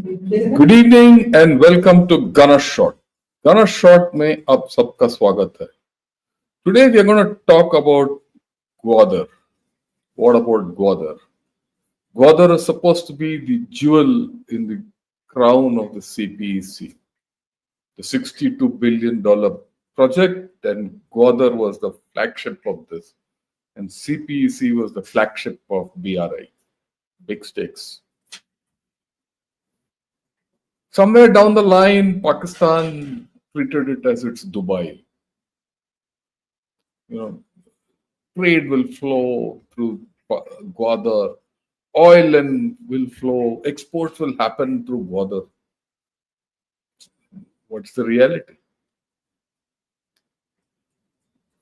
Good evening and welcome to Gunner Shot. Gunner Shot में आप सबका स्वागत है. Today we are going to talk about Gwadar. What about Gwadar? Gwadar is supposed to be the jewel in the crown of the CPEC, the $62 billion project, and Gwadar was the flagship of this, and CPEC was the flagship of BRI. Big stakes. Somewhere down the line, Pakistan treated it as its Dubai. Trade will flow through Gwadar, oil and will flow, exports will happen through Gwadar. What's the reality?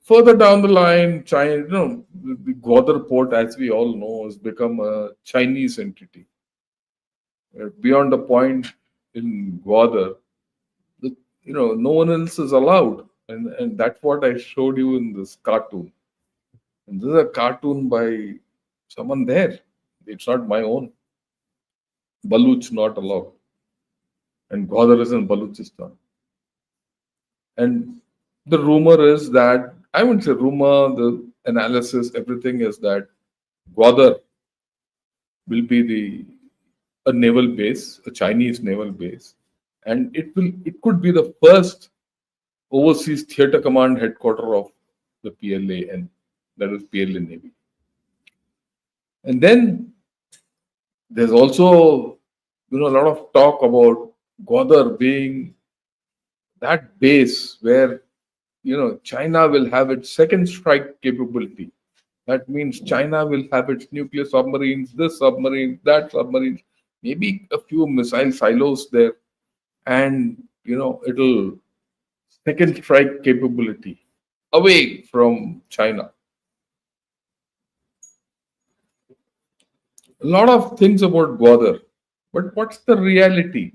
Further down the line, China, the Gwadar port, as we all know, has become a Chinese entity. Beyond a point in Gwadar, no one else is allowed. And that's what I showed you in this cartoon. And this is a cartoon by someone there. It's not my own. Baluch not allowed. And Gwadar is in Baluchistan. And the rumor is that, I wouldn't say rumor, the analysis, everything is that Gwadar will be a naval base, a Chinese naval base. And it could be the first overseas theatre command headquarters of the PLA, that is PLA Navy. And then there's also a lot of talk about Gwadar being that base where China will have its second strike capability. That means China will have its nuclear submarines, this submarine, that submarine, maybe a few missile silos there, and it'll second strike capability away from China. A lot of things about Gwadar, but what's the reality?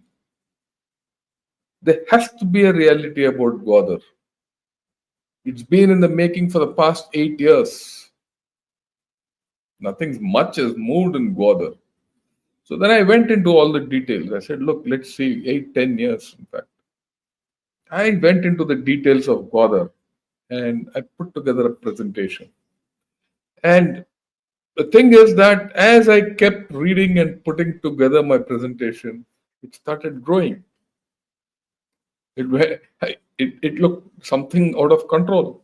There has to be a reality about Gwadar. It's been in the making for the past 8 years. Nothing much has moved in Gwadar. So then I went into all the details. I said, look, let's see, 8-10 years, in fact. I went into the details of Gwadar and I put together a presentation. And the thing is that as I kept reading and putting together my presentation, it started growing. It looked something out of control.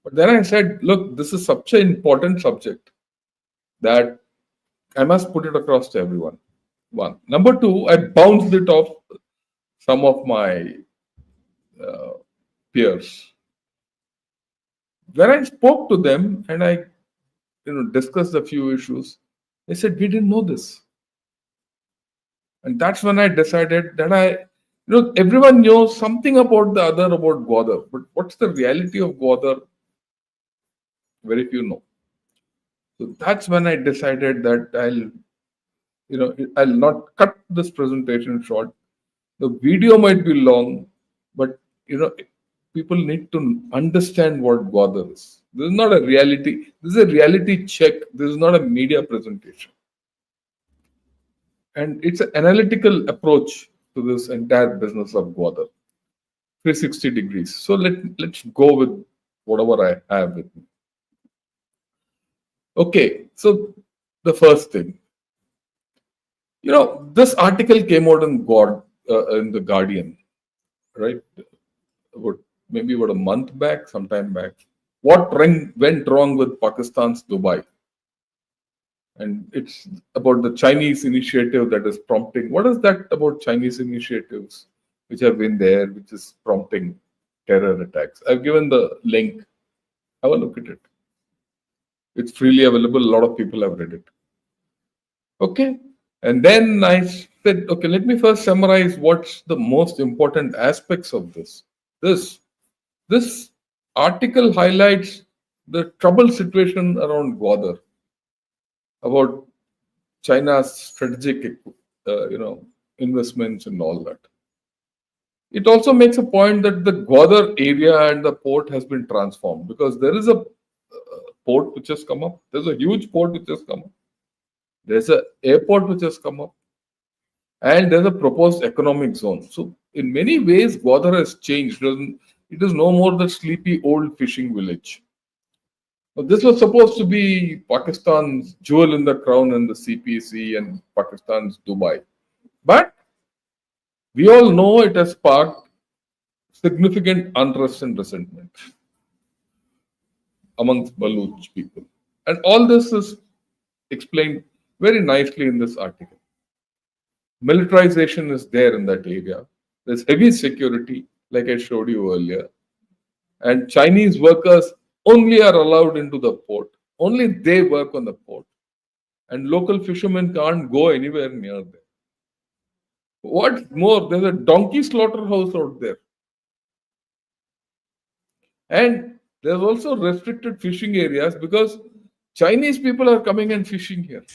But then I said, look, this is such an important subject that I must put it across to everyone. One. Number two, I bounced it off some of my peers. When I spoke to them and I discussed a few issues, they said, we didn't know this. And that's when I decided that everyone knows something about the other about Gwadar, but what's the reality of Gwadar? Very few know. So that's when I decided that I'll not cut this presentation short. The video might be long, but people need to understand what Gwadar is. This is not a reality. This is a reality check. This is not a media presentation. And it's an analytical approach to this entire business of Gwadar. 360 degrees. So let's go with whatever I have with me. Okay, so the first thing. This article came out in the Guardian, right? Maybe about a month back, sometime back. What went wrong with Pakistan's Dubai? And it's about the Chinese initiative that is prompting. What is that about Chinese initiatives which have been there, which is prompting terror attacks? I've given the link. Have a look at it. It's freely available. A lot of people have read it. Okay. And then I said, okay, let me first summarize what's the most important aspects of this. This article highlights the troubled situation around Gwadar, about China's strategic, investments and all that. It also makes a point that the Gwadar area and the port has been transformed because there is a port which has come up. There's a huge port which has come up. There's an airport which has come up. and there's a proposed economic zone. So in many ways, Gwadar has changed. It is no more the sleepy old fishing village. Now, this was supposed to be Pakistan's jewel in the crown in the CPEC and Pakistan's Dubai. But we all know it has sparked significant unrest and resentment amongst Baluch people. And all this is explained very nicely in this article. Militarization is there in that area. There's heavy security, like I showed you earlier. And Chinese workers only are allowed into the port. Only they work on the port. And local fishermen can't go anywhere near there. What's more, there's a donkey slaughterhouse out there. And there's also restricted fishing areas because Chinese people are coming and fishing here.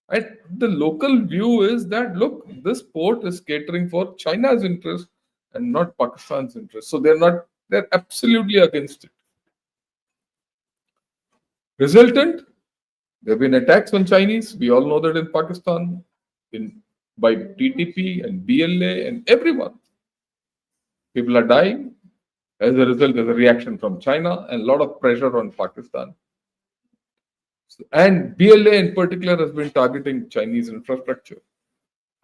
And the local view is that, look, this port is catering for China's interest and not Pakistan's interest. So they're absolutely against it. Resultant, there have been attacks on Chinese. We all know that in Pakistan, by TTP and BLA and everyone. People are dying. As a result, there's a reaction from China and a lot of pressure on Pakistan. And BLA in particular has been targeting Chinese infrastructure.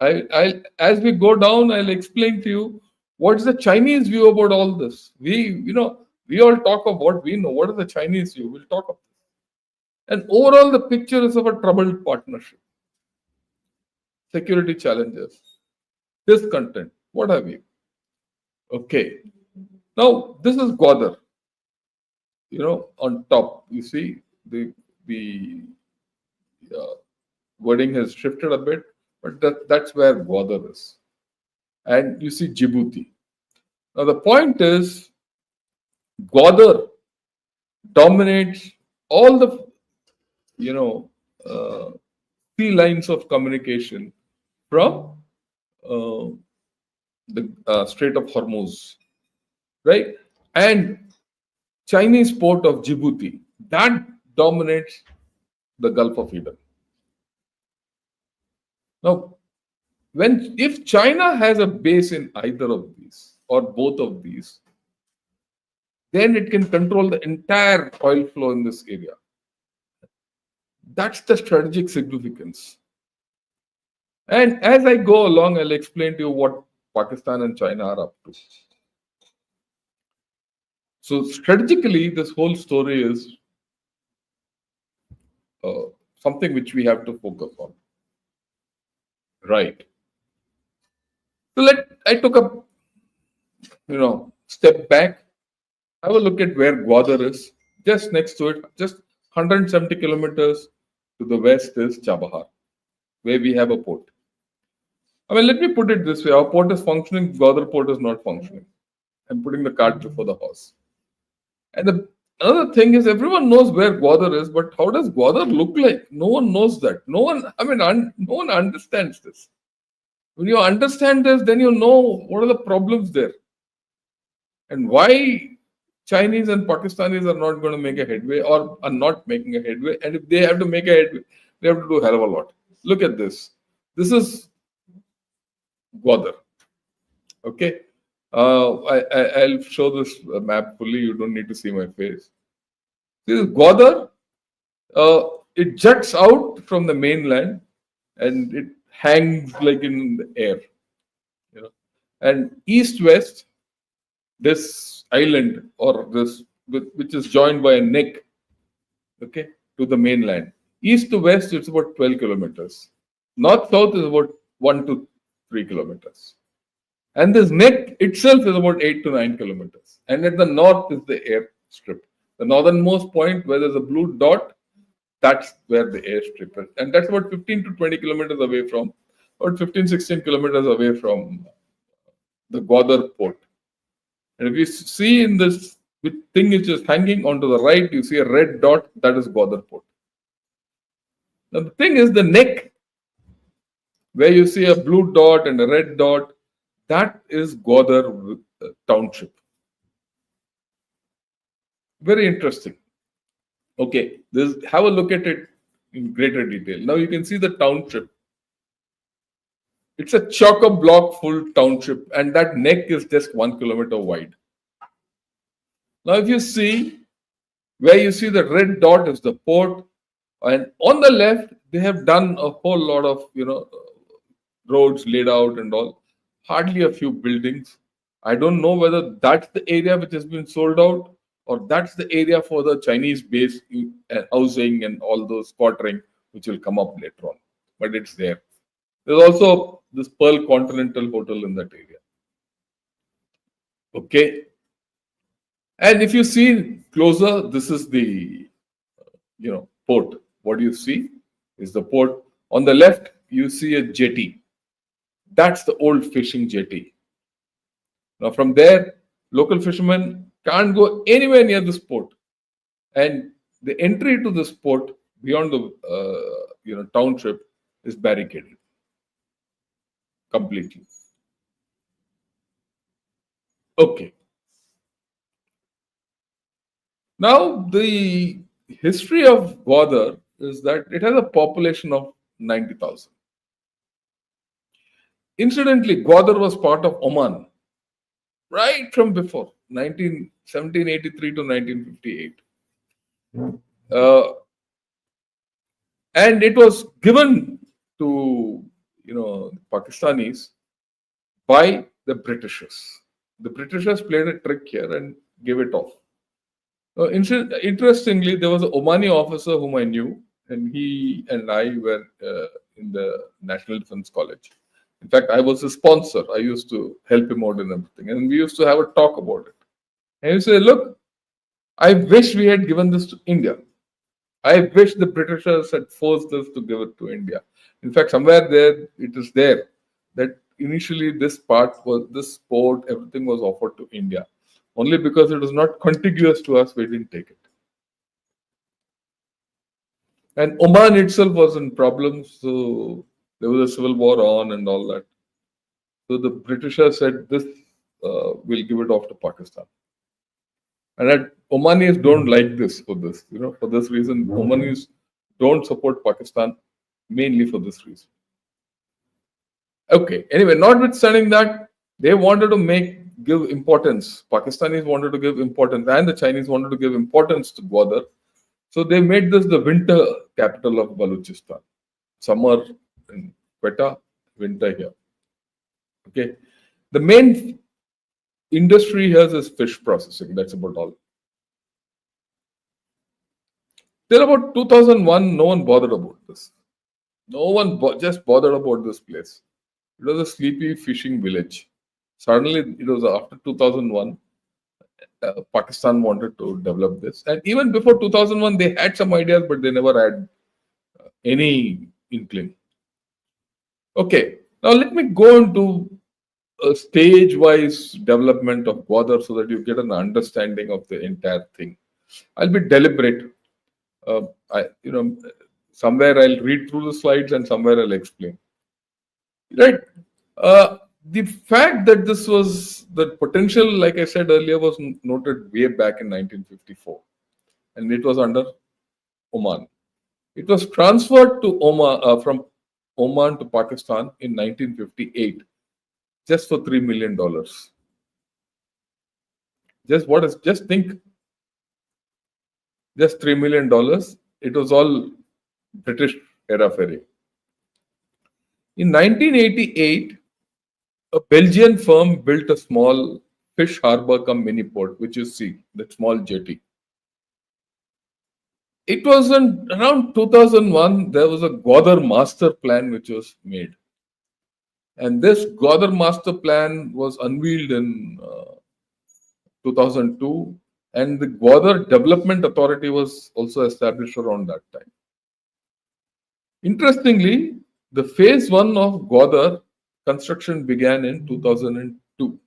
As we go down, I'll explain to you what's the Chinese view about all this. We all talk of what we know. What is the Chinese view? We'll talk of this. And overall, the picture is of a troubled partnership. Security challenges, discontent, what have you. Okay. Now, this is Gwadar. On top, you see the wording has shifted a bit, but that's where Gwadar is. And you see Djibouti. Now, the point is, Gwadar dominates all the, sea lines of communication from the Strait of Hormuz, right? And Chinese port of Djibouti, that dominates the Gulf of Eden. Now, if China has a base in either of these or both of these, then it can control the entire oil flow in this area. That's the strategic significance. And as I go along, I'll explain to you what Pakistan and China are up to. So strategically, this whole story is something which we have to focus on. Right. So I took a step back, have a look at where Gwadar is. Just next to it, just 170 kilometers to the west is Chabahar, where we have a port. Let me put it this way. Our port is functioning, Gwadar port is not functioning. I'm putting the cart before the horse. And another thing is, everyone knows where Gwadar is, but how does Gwadar look like? No one knows that. No one understands this. When you understand this, then you know what are the problems there. And why Chinese and Pakistanis are not going to make a headway or are not making a headway. And if they have to make a headway, they have to do a hell of a lot. Look at this. This is Gwadar. Okay. I'll show this map fully. You don't need to see my face. This is Gwadar. It juts out from the mainland and it hangs like in the air. And east-west, this island or this, which is joined by a neck, okay, to the mainland. East to west, it's about 12 kilometers. North-south is about 1 to 3 kilometers. And this neck itself is about 8 to 9 kilometers. And at the north is the airstrip. The northernmost point where there's a blue dot, that's where the airstrip is. And that's about 15 to 20 kilometers away from, about 15, 16 kilometers away from the Gwadar port. And if you see in this thing which is hanging onto the right, you see a red dot, that is Gwadar port. Now the thing is, the neck, where you see a blue dot and a red dot, that is Gwadar township. Very interesting. Okay, have a look at it in greater detail. Now you can see the township. It's a chock-a-block full township, and that neck is just 1 kilometer wide. Now, if you see where you see the red dot is the port, and on the left they have done a whole lot of roads laid out and all. Hardly a few buildings. I don't know whether that's the area which has been sold out or that's the area for the Chinese base housing and all those quartering which will come up later on. But it's there. There's also this Pearl Continental Hotel in that area. Okay. And if you see closer, this is the port. What do you see is the port. On the left, you see a jetty. That's the old fishing jetty. Now from there, local fishermen can't go anywhere near this port. And the entry to this port beyond the township is barricaded completely. Okay. Now the history of Gwadar is that it has a population of 90,000. Incidentally, Gwadar was part of Oman right from before 1783 to 1958. And it was given to Pakistanis by the Britishers. The Britishers played a trick here and gave it off. Interestingly, there was an Omani officer whom I knew, and he and I were in the National Defense College. In fact, I was his sponsor. I used to help him out in everything, and we used to have a talk about it. And he said, "Look, I wish we had given this to India. I wish the Britishers had forced us to give it to India." In fact, somewhere there, it is there that initially this port, everything was offered to India. Only because it was not contiguous to us, we didn't take it. And Oman itself was in problems, so there was a civil war on and all that. So the Britishers said, this, we'll give it off to Pakistan. And Omanis don't like this for this. For this reason, Omanis don't support Pakistan, mainly for this reason. Okay, anyway, notwithstanding that, they wanted to give importance. Pakistanis wanted to give importance, and the Chinese wanted to give importance to Gwadar. So they made this the winter capital of Balochistan. Summer in Quetta, winter here. Okay. The main industry here is fish processing. That's about all. Till about 2001, no one bothered about this. No one just bothered about this place. It was a sleepy fishing village. Suddenly, it was after 2001, Pakistan wanted to develop this. And even before 2001, they had some ideas, but they never had any inkling. Okay, now let me go into a stage-wise development of Gwadar so that you get an understanding of the entire thing. I'll be deliberate. Somewhere I'll read through the slides and somewhere I'll explain. Right. The fact that this was the potential, like I said earlier, was noted way back in 1954, and it was under Oman. It was transferred to Oman from Oman to Pakistan in 1958, just for $3 million. Just think, just $3 million. It was all British era ferry. In 1988, a Belgian firm built a small fish harbor cum mini port, which you see, that small jetty. It was around 2001, there was a Gwadar master plan which was made. And this Gwadar master plan was unveiled in 2002. And the Gwadar Development Authority was also established around that time. Interestingly, the phase 1 of Gwadar construction began in 2002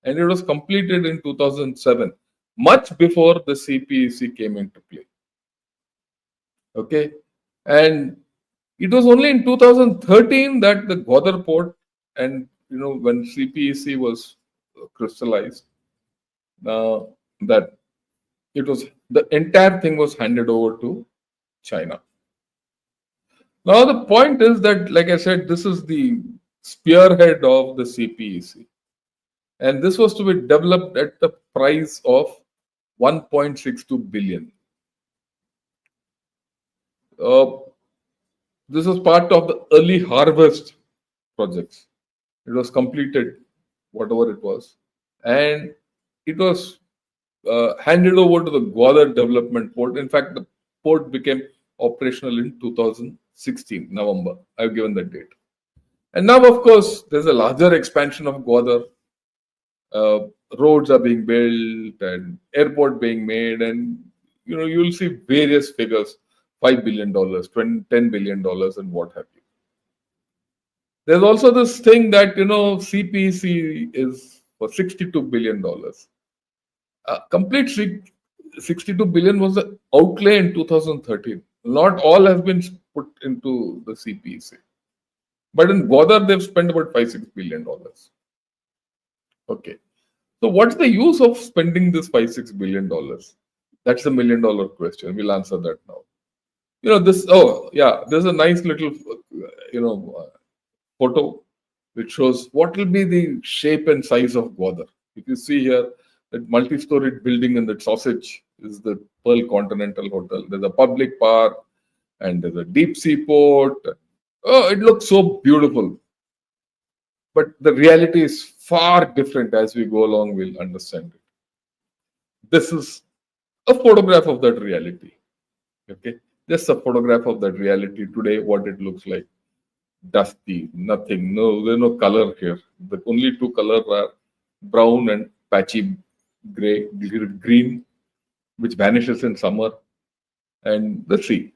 and it was completed in 2007, much before the CPEC came into play. Okay, and it was only in 2013 that the Gwadar port and when CPEC was crystallized, that the entire thing was handed over to China. Now the point is that, like I said, this is the spearhead of the CPEC. And this was to be developed at the price of 1.62 billion. This was part of the early harvest projects. It was completed, whatever it was, and it was handed over to the Gwadar Development Port. In fact, the port became operational in 2016, November. I've given that date. And now, of course, there's a larger expansion of Gwadar. Roads are being built and airport being made, and you'll see various figures: $5 billion, $10 billion, and what have you. There's also this thing that CPEC is for $62 billion. Complete $62 billion was the outlay in 2013. Not all has been put into the CPEC. But in Gwadar, they've spent about $5-6 billion. Okay. So what's the use of spending this $5-6 billion? That's the $1 million question. We'll answer that now. There's a nice little, photo which shows what will be the shape and size of Gwadar. If you see here, that multi-storied building in the sausage is the Pearl Continental Hotel. There's a public park and there's a deep sea port. Oh, it looks so beautiful. But the reality is far different. As we go along, we'll understand it. This is a photograph of that reality. Okay, just a photograph of that reality today, what it looks like. Dusty, nothing, there's no color here. The only two colors are brown and patchy gray, green, which vanishes in summer, and the sea.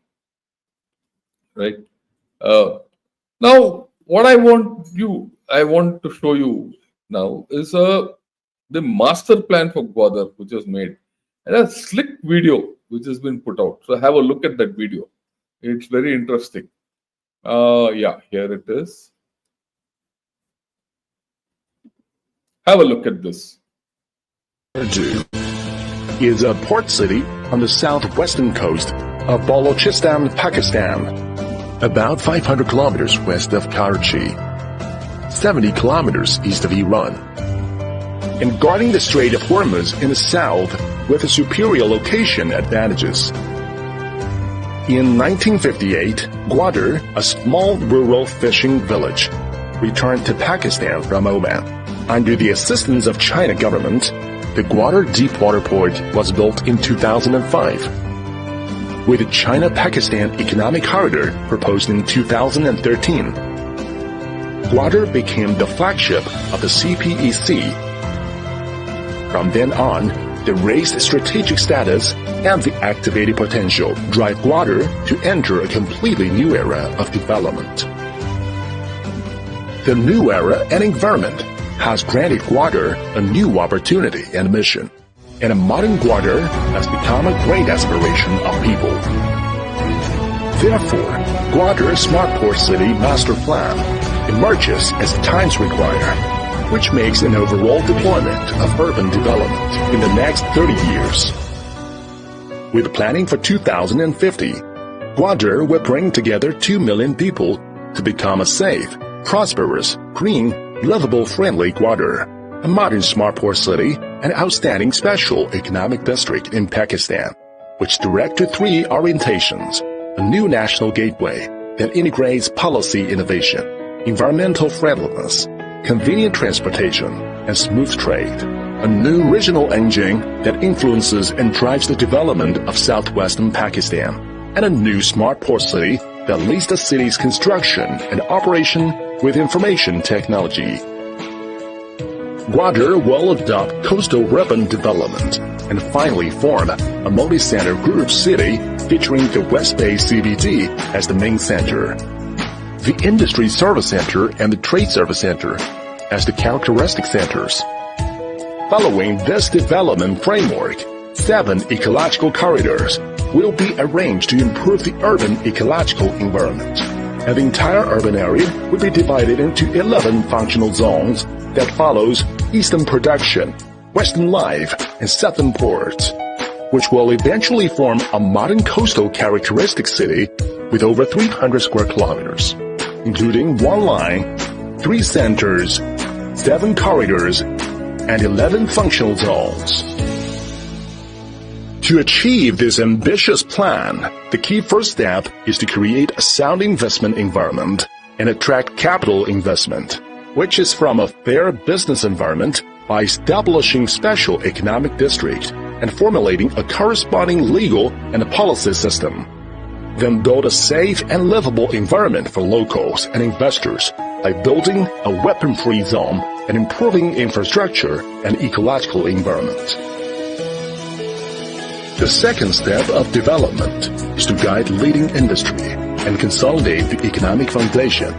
Right? Now, what I want to show you now is the master plan for Gwadar, which was made, and a slick video which has been put out. So have a look at that video. It's very interesting. Here it is. Have a look at this. Is a port city on the southwestern coast of Balochistan, Pakistan, about 500 kilometers west of Karachi, 70 kilometers east of Iran, and guarding the Strait of Hormuz in the south with a superior location advantages. In 1958, Gwadar, a small rural fishing village, returned to Pakistan from Oman. Under the assistance of China government, the Gwadar Deepwater Port was built in 2005. With the China-Pakistan Economic Corridor proposed in 2013, Gwadar became the flagship of the CPEC. From then on, the raised strategic status and the activated potential drive Gwadar to enter a completely new era of development. The new era and environment has granted Gwadar a new opportunity and mission, and a modern Gwadar has become a great aspiration of people. Therefore, Gwadar Smart Port City Master Plan emerges as times require, which makes an overall deployment of urban development in the next 30 years. With planning for 2050, Gwadar will bring together 2 million people to become a safe, prosperous, green, livable, friendly Gwadar, a modern smart port city, an outstanding special economic district in Pakistan, which direct to 3 orientations: a new national gateway that integrates policy innovation, environmental friendliness, convenient transportation, and smooth trade, a new regional engine that influences and drives the development of southwestern Pakistan, and a new smart port city that leads the city's construction and operation with information technology. Gwadar will adopt coastal urban development and finally form a multi-center group city featuring the West Bay CBD as the main center, the Industry Service Center and the Trade Service Center as the characteristic centers. Following this development framework, 7 ecological corridors will be arranged to improve the urban ecological environment, and the entire urban area will be divided into 11 functional zones that follows Eastern Production, Western Life, and Southern Ports, which will eventually form a modern coastal characteristic city with over 300 square kilometers, including 1 line, 3 centers, 7 corridors, and 11 functional zones. To achieve this ambitious plan, the key first step is to create a sound investment environment and attract capital investment, which is from a fair business environment by establishing special economic districts and formulating a corresponding legal and policy system. Then build a safe and livable environment for locals and investors by building a weapon-free zone and improving infrastructure and ecological environment. The second step of development is to guide leading industry and consolidate the economic foundation,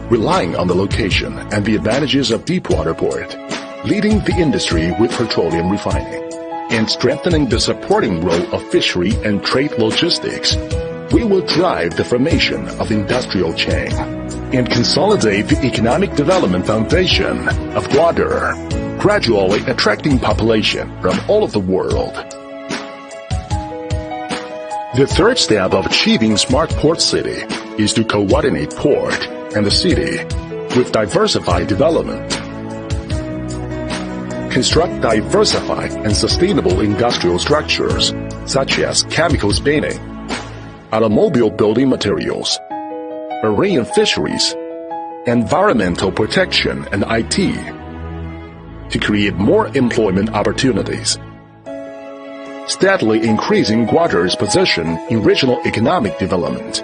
relying on the location and the advantages of deepwater port, leading the industry with petroleum refining, and strengthening the supporting role of fishery and trade logistics. We will drive the formation of industrial chain and consolidate the economic development foundation of Gwadar, gradually attracting population from all of the world. The third step of achieving smart port city is to coordinate port and the city with diversified development. Construct diversified and sustainable industrial structures such as chemical spinning, automobile building materials, marine fisheries, environmental protection, and IT to create more employment opportunities, steadily increasing Gwadar's position in regional economic development,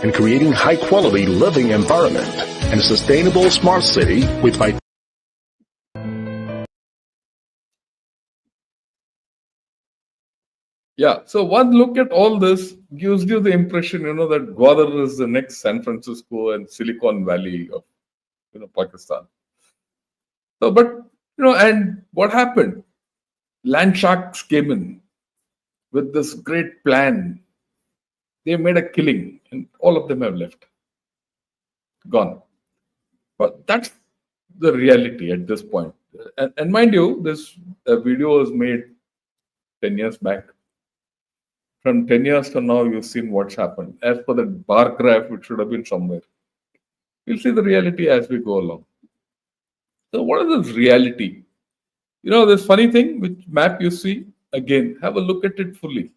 and creating high-quality living environment and a sustainable smart city with Yeah, so one look at all this gives you the impression, that Gwadar is the next San Francisco and Silicon Valley of, Pakistan. So, but, and what happened? Land sharks came in with this great plan. They made a killing, and all of them have left, gone. But that's the reality at this point. And mind you, this video was made 10 years back. From 10 years to now, you've seen what's happened. As per the bar graph, it should have been somewhere. We'll see the reality as we go along. So what is this reality? This funny thing, which map you see, again, have a look at it fully.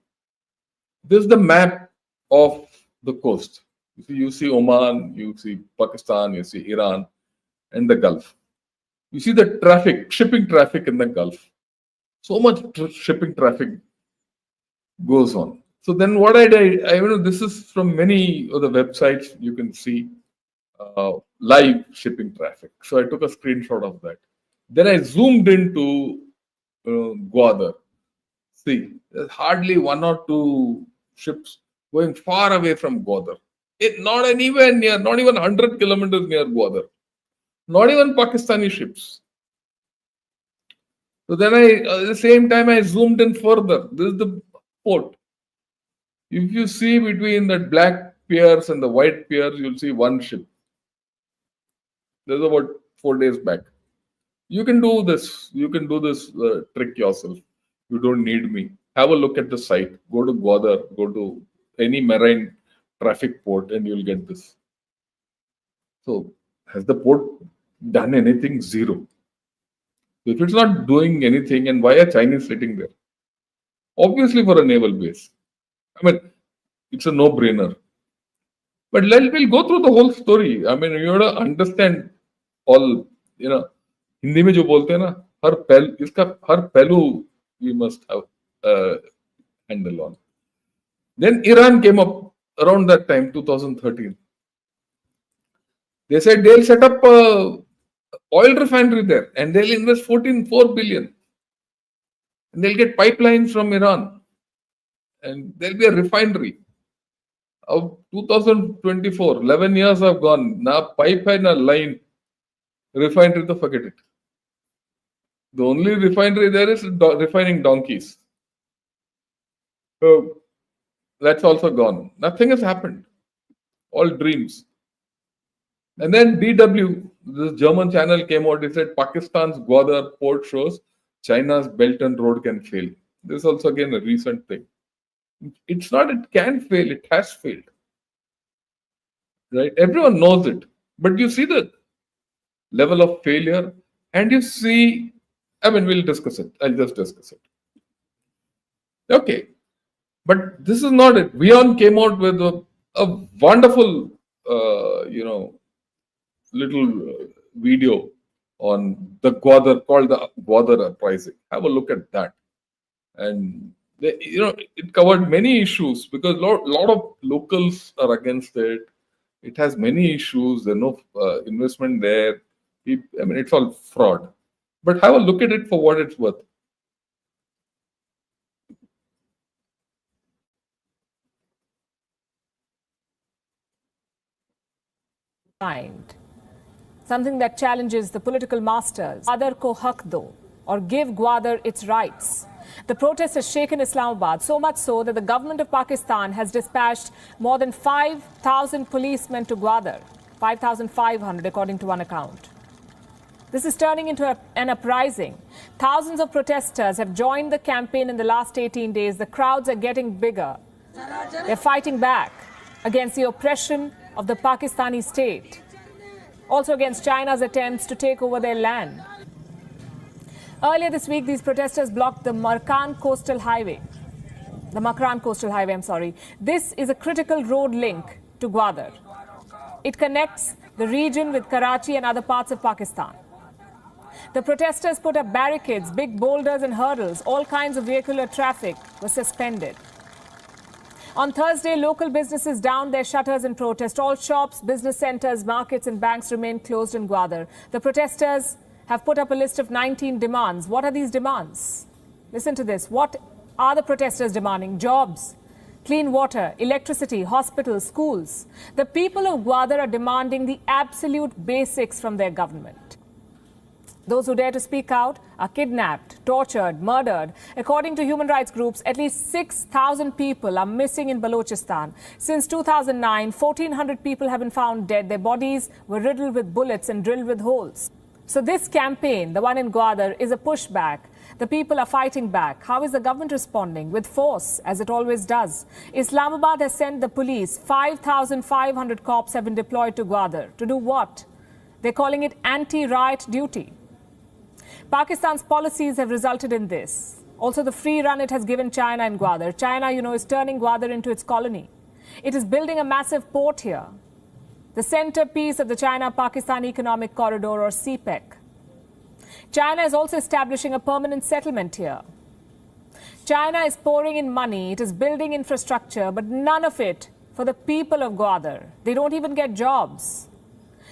This is the map of the coast. You see Oman, you see Pakistan, you see Iran, and the Gulf. You see the traffic, shipping traffic in the Gulf. So much shipping traffic goes on. So then what I did, this is from many of the websites you can see live shipping traffic. So I took a screenshot of that. Then I zoomed into Gwadar. See, there's hardly 1 or 2 ships going far away from Gwadar. Not anywhere near, not even 100 kilometers near Gwadar. Not even Pakistani ships. So then at the same time, I zoomed in further. This is the port. If you see between the black piers and the white piers, you'll see 1 ship. This is about 4 days back. You can do this. You can do this trick yourself. You don't need me. Have a look at the site. Go to Gwadar. Go to any marine traffic port and you'll get this. So has the port done anything? Zero. If it's not doing anything, and why are Chinese sitting there? Obviously for a naval base. It's a no-brainer. But we'll go through the whole story. You have to understand all, Hindi में जो बोलते हैं ना, हर पहलू we must have handle on. Then Iran came up around that time, 2013. They said they'll set up a oil refinery there and they'll invest 4 billion. And they'll get pipelines from Iran. And there'll be a refinery. Of 2024, 11 years have gone. Now pipe and a line refinery, to forget it. The only refinery there is refining donkeys. So that's also gone. Nothing has happened. All dreams. And then DW, this German channel came out. They said Pakistan's Gwadar port shows China's Belt and Road can fail. This is also again a recent thing. It's not it can fail, it has failed. Right? Everyone knows it. But you see the level of failure, and you see, I mean, we'll discuss it. I'll just discuss it. Okay. But this is not it. Vion came out with a wonderful, little video on the Gwadar, called the Gwadar uprising. Have a look at that. And it covered many issues, because lot of locals are against it. It has many issues. There's no investment there. It's all fraud. But have a look at it for what it's worth. Something that challenges the political masters. Gwadar ko hak do, or give Gwadar its rights. The protest has shaken Islamabad, so much so that the government of Pakistan has dispatched more than 5,000 policemen to Gwadar, 5,500 according to one account. This is turning into an uprising. Thousands of protesters have joined the campaign in the last 18 days. The crowds are getting bigger. They're fighting back against the oppression of the Pakistani state, also against China's attempts to take over their land. Earlier this week, these protesters blocked the Makran Coastal Highway. This is a critical road link to Gwadar. It connects the region with Karachi and other parts of Pakistan. The protesters put up barricades, big boulders and hurdles. All kinds of vehicular traffic was suspended. On Thursday, local businesses downed their shutters in protest. All shops, business centers, markets and banks remain closed in Gwadar. The protesters have put up a list of 19 demands. What are these demands? Listen to this. What are the protesters demanding? Jobs, clean water, electricity, hospitals, schools. The people of Gwadar are demanding the absolute basics from their government. Those who dare to speak out are kidnapped, tortured, murdered. According to human rights groups, at least 6,000 people are missing in Balochistan. Since 2009, 1,400 people have been found dead. Their bodies were riddled with bullets and drilled with holes. So this campaign, the one in Gwadar, is a pushback. The people are fighting back. How is the government responding? With force, as it always does. Islamabad has sent the police. 5,500 cops have been deployed to Gwadar. To do what? They're calling it anti-riot duty. Pakistan's policies have resulted in this. Also, the free run it has given China in Gwadar. China, is turning Gwadar into its colony. It is building a massive port here, the centerpiece of the China-Pakistan Economic Corridor, or CPEC. China is also establishing a permanent settlement here. China is pouring in money, it is building infrastructure, but none of it for the people of Gwadar. They don't even get jobs.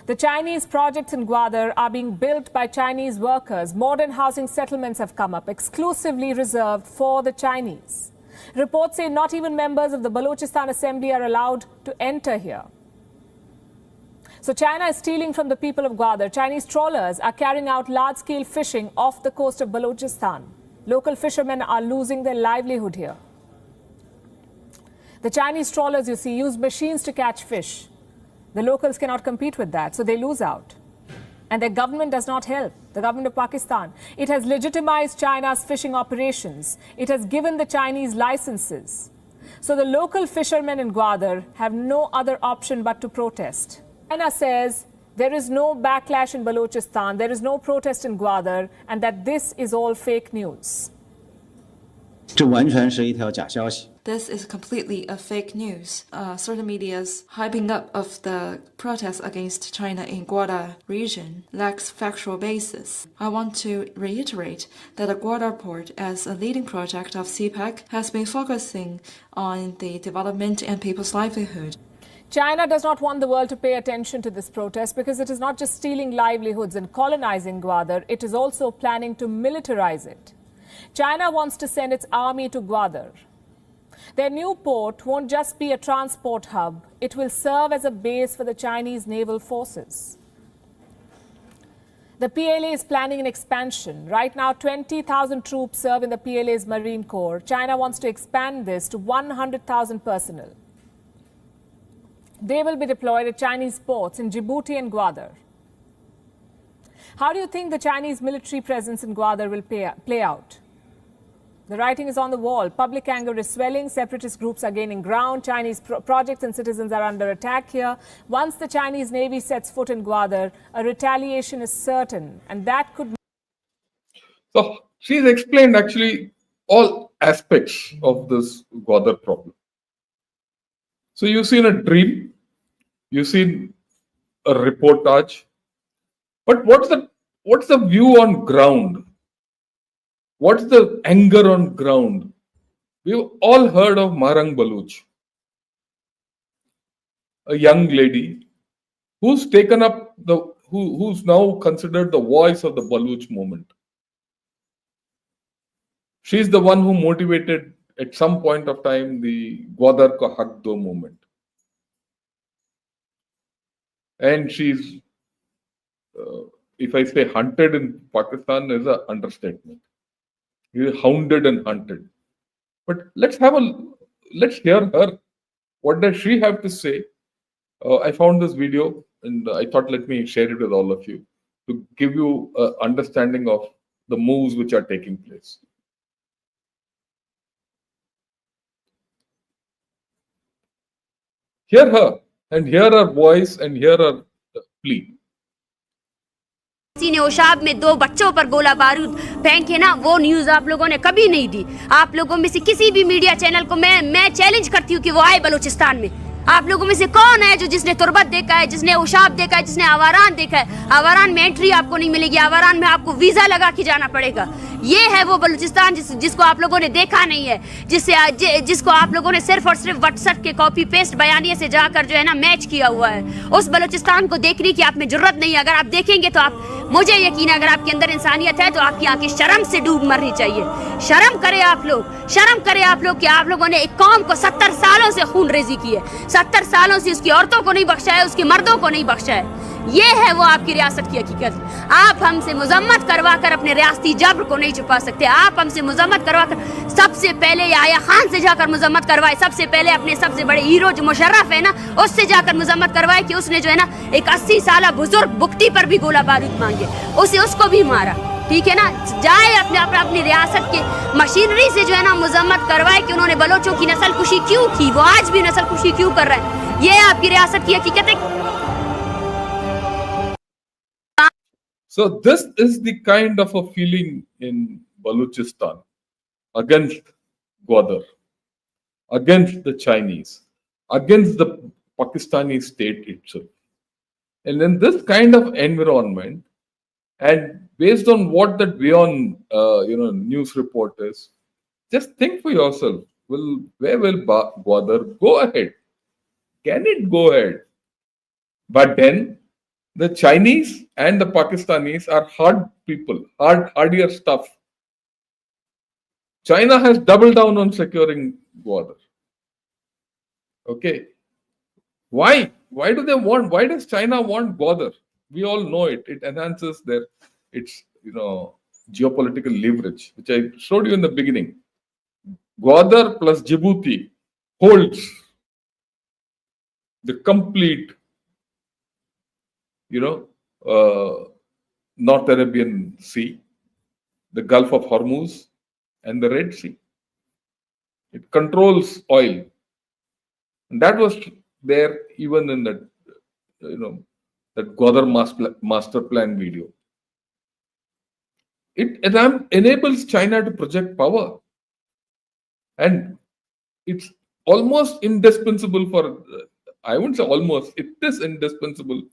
The Chinese projects in Gwadar are being built by Chinese workers. Modern housing settlements have come up, exclusively reserved for the Chinese. Reports say not even members of the Balochistan Assembly are allowed to enter here. So China is stealing from the people of Gwadar. Chinese trawlers are carrying out large-scale fishing off the coast of Balochistan. Local fishermen are losing their livelihood here. The Chinese trawlers, you see, use machines to catch fish. The locals cannot compete with that, so they lose out. And their government does not help, the government of Pakistan. It has legitimized China's fishing operations. It has given the Chinese licenses. So the local fishermen in Gwadar have no other option but to protest. China says there is no backlash in Balochistan, there is no protest in Gwadar, and that this is all fake news. 这完全是一条假消息。 This is completely a fake news. Certain media's hyping up of the protests against China in Gwadar region lacks factual basis. I want to reiterate that the Gwadar port, as a leading project of CPEC, has been focusing on the development and people's livelihood. China does not want the world to pay attention to this protest because it is not just stealing livelihoods and colonizing Gwadar, it is also planning to militarize it. China wants to send its army to Gwadar. Their new port won't just be a transport hub, it will serve as a base for the Chinese naval forces. The PLA is planning an expansion. Right now, 20,000 troops serve in the PLA's Marine Corps. China wants to expand this to 100,000 personnel. They will be deployed at Chinese ports in Djibouti and Gwadar. How do you think the Chinese military presence in Gwadar will play out? The writing is on the wall. Public anger is swelling. Separatist groups are gaining ground. Chinese projects and citizens are under attack here. Once the Chinese Navy sets foot in Gwadar, a retaliation is certain. And that could... So she's explained actually all aspects of this Gwadar problem. So you've seen a dream, you've seen a reportage, but what's the view on ground? What's the anger on ground? We've all heard of Marang Baluch, a young lady who's taken up who's now considered the voice of the Baluch movement. She's the one who motivated at some point of time the Gwadar Ka Hak Do movement. And she's, if I say hunted in Pakistan, is an understatement. He is hounded and hunted. But let's hear her. What does she have to say? I found this video and I thought let me share it with all of you to give you an understanding of the moves which are taking place. Hear her and hear her voice and hear her plea. किसी ने ओशाब में 2 बच्चों पर गोला बारूद फेंके ना, वो न्यूज आप लोगों ने कभी नहीं दी। आप लोगों में से किसी भी मीडिया चैनल को मैं चैलेंज करती हूँ कि वो आए बलूचिस्तान में। आप लोगों में से कौन है जो जिसने तुर्बत देखा है, जिसने ओशाब देखा है, जिसने आवारान देखा है? आवारान में एंट्री आपको नहीं मिलेगी, आवारान में आपको वीजा लगा के जाना पड़ेगा। ये है वो बलूचिस्तान जिसको आप लोगों ने देखा नहीं है, जिसको आप लोगों ने सिर्फ और सिर्फ व्हाट्सएप के कॉपी पेस्ट बयानिए से जाकर जो है ना मैच किया हुआ है। उस बलूचिस्तान को देखने की आप में जरूरत नहीं है। अगर आप देखेंगे तो आप, मुझे यकीन है अगर आपके अंदर इंसानियत है तो आपकी आंखें शर्म से डूब मरनी चाहिए। शर्म करें आप लोग, शर्म करें आप लोग कि आप लोगों ने एक कौम को 70 सालों से खून रेजी की है, 70 सालों से उसकी औरतों को नहीं बख्शा है, उसके मर्दों को नहीं बख्शा है। ये है वो आपकी रियासत की हकीकत। आप हमसे मुजम्मत करवा कर अपने रियासती जब्र को नहीं छुपा सकते। आप हमसे मुजम्मत करवा कर सबसे पहले आया खान से जाकर मुजम्मत करवाए, सबसे पहले अपने सबसे बड़े हीरो जो मुशर्रफ है ना उससे जाकर मुजम्मत करवाए कि उसने जो है ना एक 80 साल बुजुर्ग बुकटी पर भी गोला बारूद मांगे, उसको भी मारा। ठीक है ना, जाए अपनी रियासत के मशीनरी से जो है ना मुजम्मत करवाए कि उन्होंने बलोचों की नस्ल कुशी क्यों की, वो आज भी नस्ल कुशी क्यों कर रहे हैं। ये आपकी रियासत की हकीकत है। So this is the kind of a feeling in Balochistan against Gwadar, against the Chinese, against the Pakistani state itself. And in this kind of environment, and based on what that WION news report is, just think for yourself, where will Gwadar go ahead? Can it go ahead? But then the Chinese and the Pakistanis are hard people, hardier stuff. China has doubled down on securing Gwadar. Okay. Why? Why does China want Gwadar? We all know it. It enhances its geopolitical leverage, which I showed you in the beginning. Gwadar plus Djibouti holds the complete North Arabian Sea, the Gulf of Hormuz, and the Red Sea. It controls oil. And that was there even in that, that Gwadar master plan video. It enables China to project power. And it's almost indispensable for, I wouldn't say almost, it is indispensable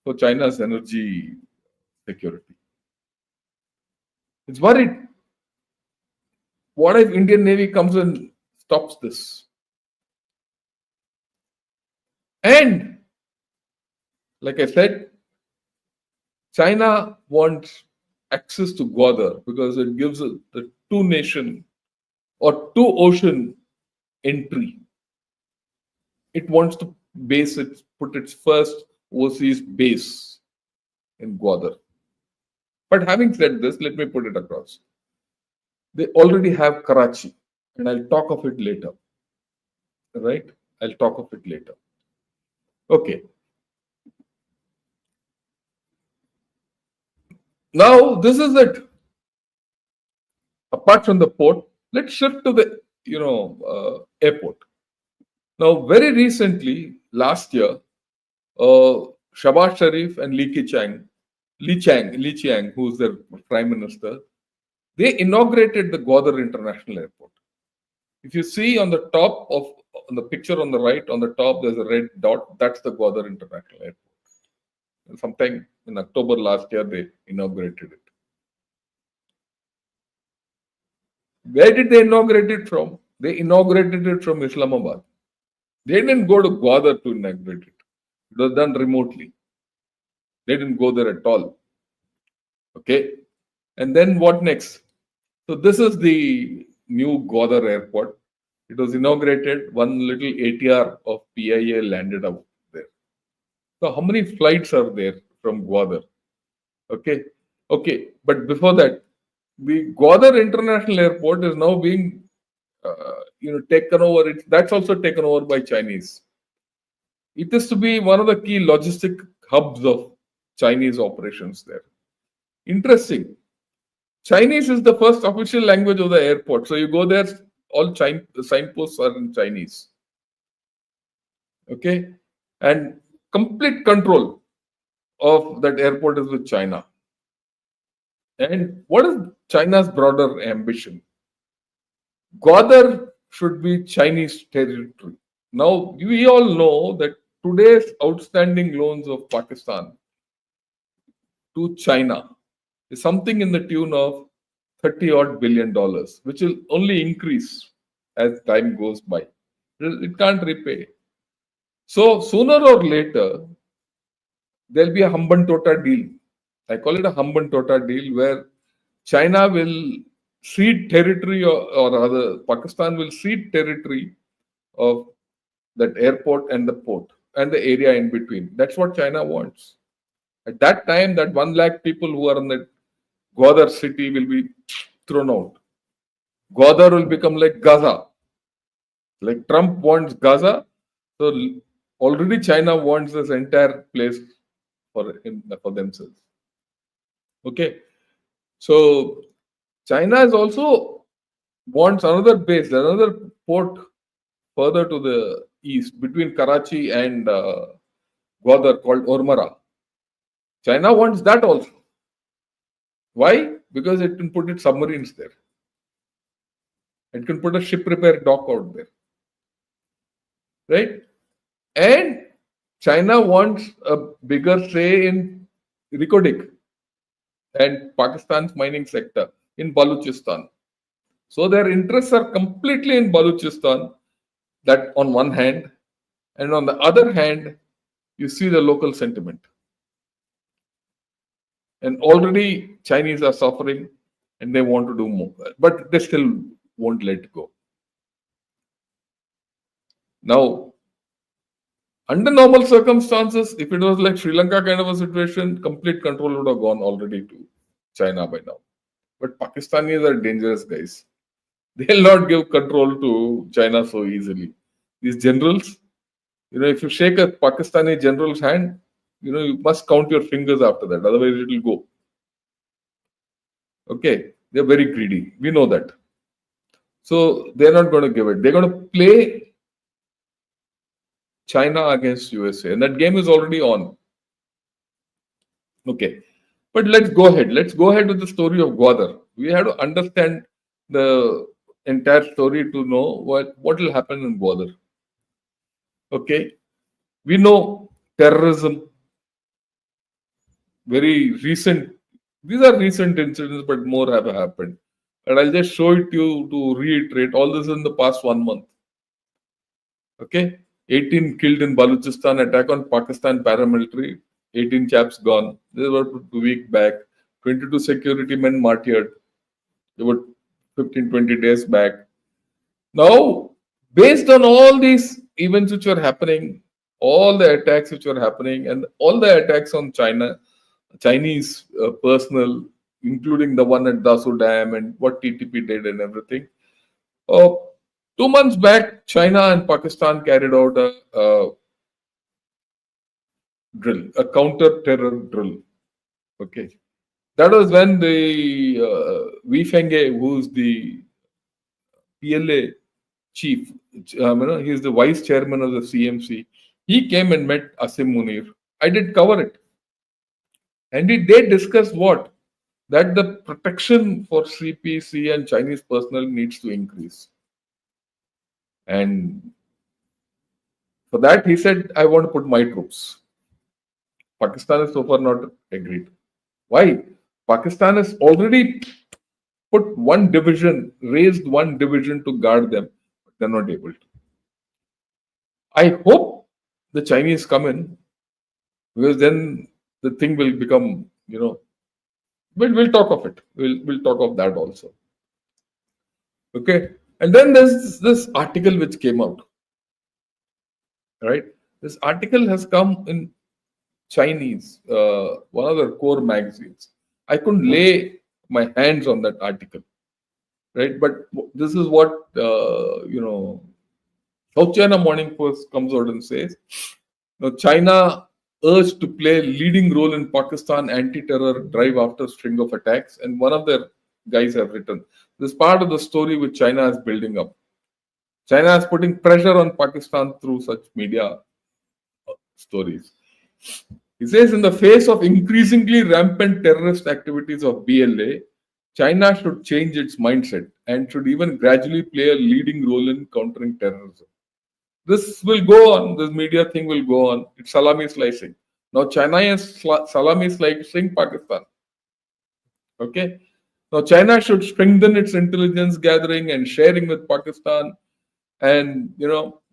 for China's energy security. It's worried. What if Indian Navy comes and stops this? And like I said, China wants access to Gwadar because it gives it the two-nation or two-ocean entry. It wants to put its first overseas base in Gwadar. But having said this, let me put it across. They already have Karachi, and I'll talk of it later. Right? I'll talk of it later. Okay. Now, this is it. Apart from the port, Let's shift to the airport. Now, very recently, last year, Shahbaz Sharif and Li Qiang, who's their prime minister, they inaugurated the Gwadar International Airport. If you see on the top of on the picture on the right, on the top, there's a red dot. That's the Gwadar International Airport. And sometime in October last year, they inaugurated it. Where did they inaugurate it from? They inaugurated it from Islamabad. They didn't go to Gwadar to inaugurate it. It was done remotely. They didn't go there at all. Okay. And then what next? So this is the new Gwadar airport. It was inaugurated. One little ATR of PIA landed up there. So how many flights are there from Gwadar? Okay. But before that, the Gwadar International Airport is now being taken over. That's also taken over by Chinese. It is to be one of the key logistic hubs of Chinese operations there. Interesting. Chinese is the first official language of the airport. So you go there, all the signposts are in Chinese. Okay. And complete control of that airport is with China. And what is China's broader ambition? Gwadar should be Chinese territory. Now, we all know that today's outstanding loans of Pakistan to China is something in the tune of $30 billion, which will only increase as time goes by. It can't repay. So, sooner or later, there'll be a Hambantota deal. I call it a Hambantota deal, where China will cede territory, or rather, Pakistan will cede territory of that airport and the port and the area in between. That's what China wants. At that time, that 1 lakh people who are in the Gwadar city will be thrown out. Gwadar will become like Gaza. Like Trump wants Gaza, so already China wants this entire place for themselves. Okay, so China is also wants another base, another port further to the east between Karachi and Gwadar called Ormara. China wants that also. Why? Because it can put its submarines there. It can put a ship repair dock out there. Right? And China wants a bigger say in Rikodik and Pakistan's mining sector in Balochistan. So their interests are completely in Balochistan, that on one hand, and on the other hand, you see the local sentiment. And already Chinese are suffering and they want to do more, but they still won't let go. Now, under normal circumstances, if it was like Sri Lanka kind of a situation, complete control would have gone already to China by now. But Pakistanis are dangerous guys. They'll not give control to China so easily. These generals, if you shake a Pakistani general's hand, you must count your fingers after that. Otherwise, it will go. Okay, they're very greedy. We know that. So they're not going to give it. They're going to play China against USA, and that game is already on. Okay, but let's go ahead. Let's go ahead with the story of Gwadar. We have to understand the entire story to know what will happen in Gwadar. Okay, we know terrorism. Very recent. These are recent incidents, but more have happened. And I'll just show it to you to reiterate all this in the past 1 month. Okay, 18 killed in Balochistan attack on Pakistan paramilitary. 18 chaps gone. This was a week back. 22 security men martyred. About 15-20 days back. Now, based on all these events which are happening, all the attacks which are happening, and all the attacks on Chinese personnel, including the one at Dasu Dam and what TTP did and everything. 2 months back, China and Pakistan carried out a drill, a counter-terror drill. Okay, that was when the Wei Fenghe, who's the PLA chief, he is the vice chairman of the CMC. He came and met Asim Munir. I did cover it. And they discussed what? That the protection for CPEC and Chinese personnel needs to increase. And for that, he said, I want to put my troops. Pakistan has so far not agreed. Why? Pakistan has already put one division, raised one division to guard them, but they're not able to. I hope the Chinese come in, because then the thing will become, we'll talk of it. We'll talk of that also. Okay. And then there's this article which came out. Right? This article has come in Chinese, one of the core magazines. I couldn't lay my hands on that article. Right? But this is what, South China Morning Post comes out and says, China urged to play a leading role in Pakistan anti-terror drive after string of attacks. And one of their guys have written, this part of the story which China is building up. China is putting pressure on Pakistan through such media stories. He says, in the face of increasingly rampant terrorist activities of BLA, China should change its mindset and should even gradually play a leading role in countering terrorism. This will go on. This media thing will go on. It's salami slicing. Now China is salami slicing Pakistan. Okay. Now China should strengthen its intelligence gathering and sharing with Pakistan. And,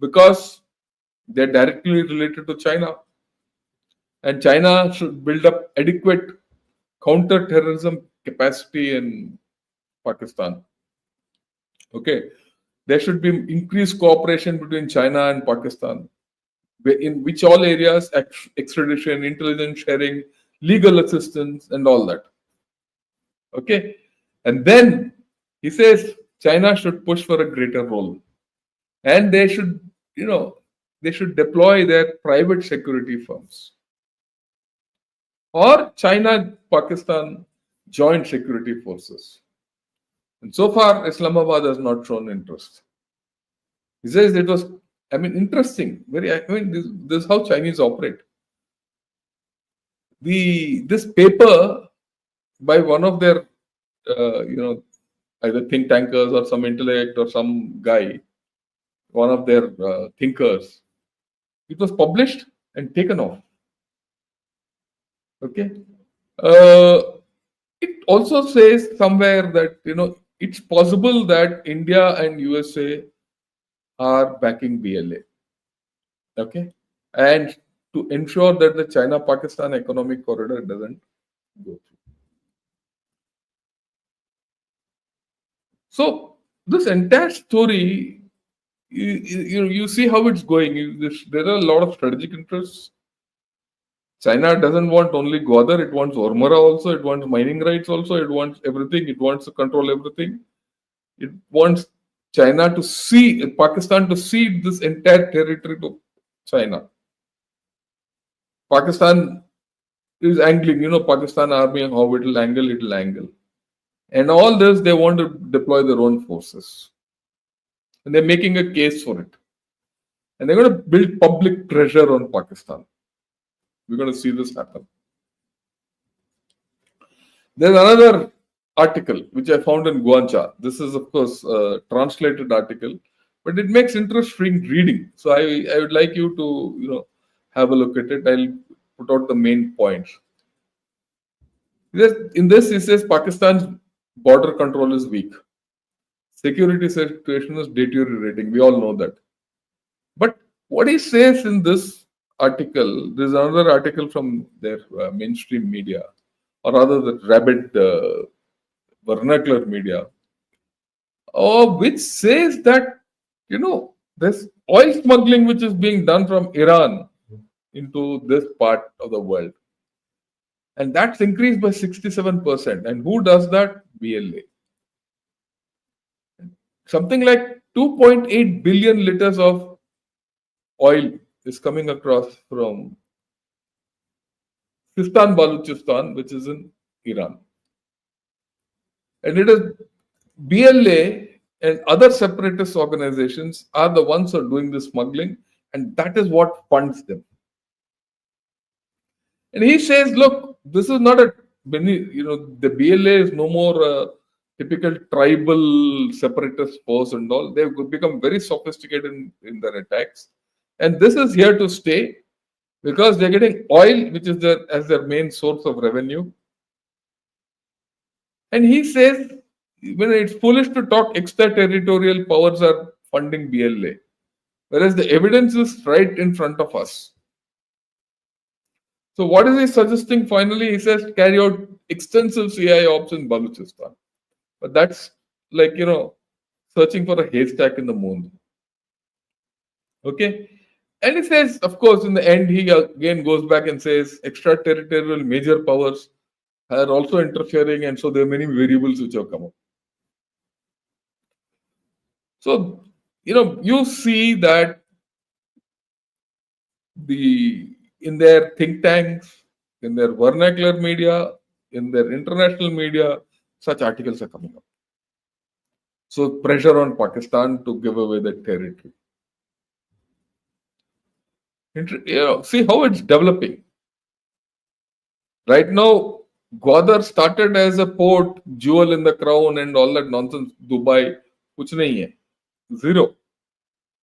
because they're directly related to China. And China should build up adequate counter-terrorism capacity in Pakistan. Okay. There should be increased cooperation between China and Pakistan, in which all areas, extradition, intelligence sharing, legal assistance, and all that. Okay. And then he says China should push for a greater role. And they should, they should deploy their private security firms. Or China-Pakistan joint security forces. And so far, Islamabad has not shown interest. He says it was, interesting. This is how Chinese operate. This paper by one of their, either think tankers or some intellect or some guy, one of their thinkers, it was published and taken off. Okay. It also says somewhere that, it's possible that India and USA are backing BLA. Okay. And to ensure that the China-Pakistan economic corridor doesn't go through. So this entire story, you see how it's going. There are a lot of strategic interests. China doesn't want only Gwadar, it wants Ormara also, it wants mining rights also, it wants everything, it wants to control everything. It wants Pakistan to cede this entire territory to China. Pakistan is angling, Pakistan army, how it will angle. And all this, they want to deploy their own forces. And they're making a case for it. And they're going to build public pressure on Pakistan. We're going to see this happen. There's another article which I found in Guancha. This is, of course, a translated article, but it makes interesting reading. So I would like you to, have a look at it. I'll put out the main points. In this, he says Pakistan's border control is weak. Security situation is deteriorating. We all know that. But what he says in this article, there's another article from their mainstream media, or rather the rabid vernacular media, which says that, there's oil smuggling which is being done from Iran into this part of the world. And that's increased by 67%. And who does that? BLA. Something like 2.8 billion liters of oil is coming across from Sistan Baluchistan, which is in Iran. And it is BLA and other separatist organizations are the ones who are doing the smuggling, and that is what funds them. And he says, look, this is not a, the BLA is no more a typical tribal separatist force and all. They've become very sophisticated in their attacks. And this is here to stay because they're getting oil, which is as their main source of revenue. And he says, when it's foolish to talk extraterritorial powers are funding BLA, whereas the evidence is right in front of us. So what is he suggesting finally? He says carry out extensive CI ops in Balochistan. But that's like, searching for a haystack in the moon. Okay. And he says, of course, in the end, he again goes back and says extraterritorial major powers are also interfering, and so there are many variables which have come up. So, you see that in their think tanks, in their vernacular media, in their international media, such articles are coming up. So pressure on Pakistan to give away the territory. See how it's developing. Right now, Gwadar started as a port, jewel in the crown and all that nonsense. Dubai, kuch nahi hai. Zero.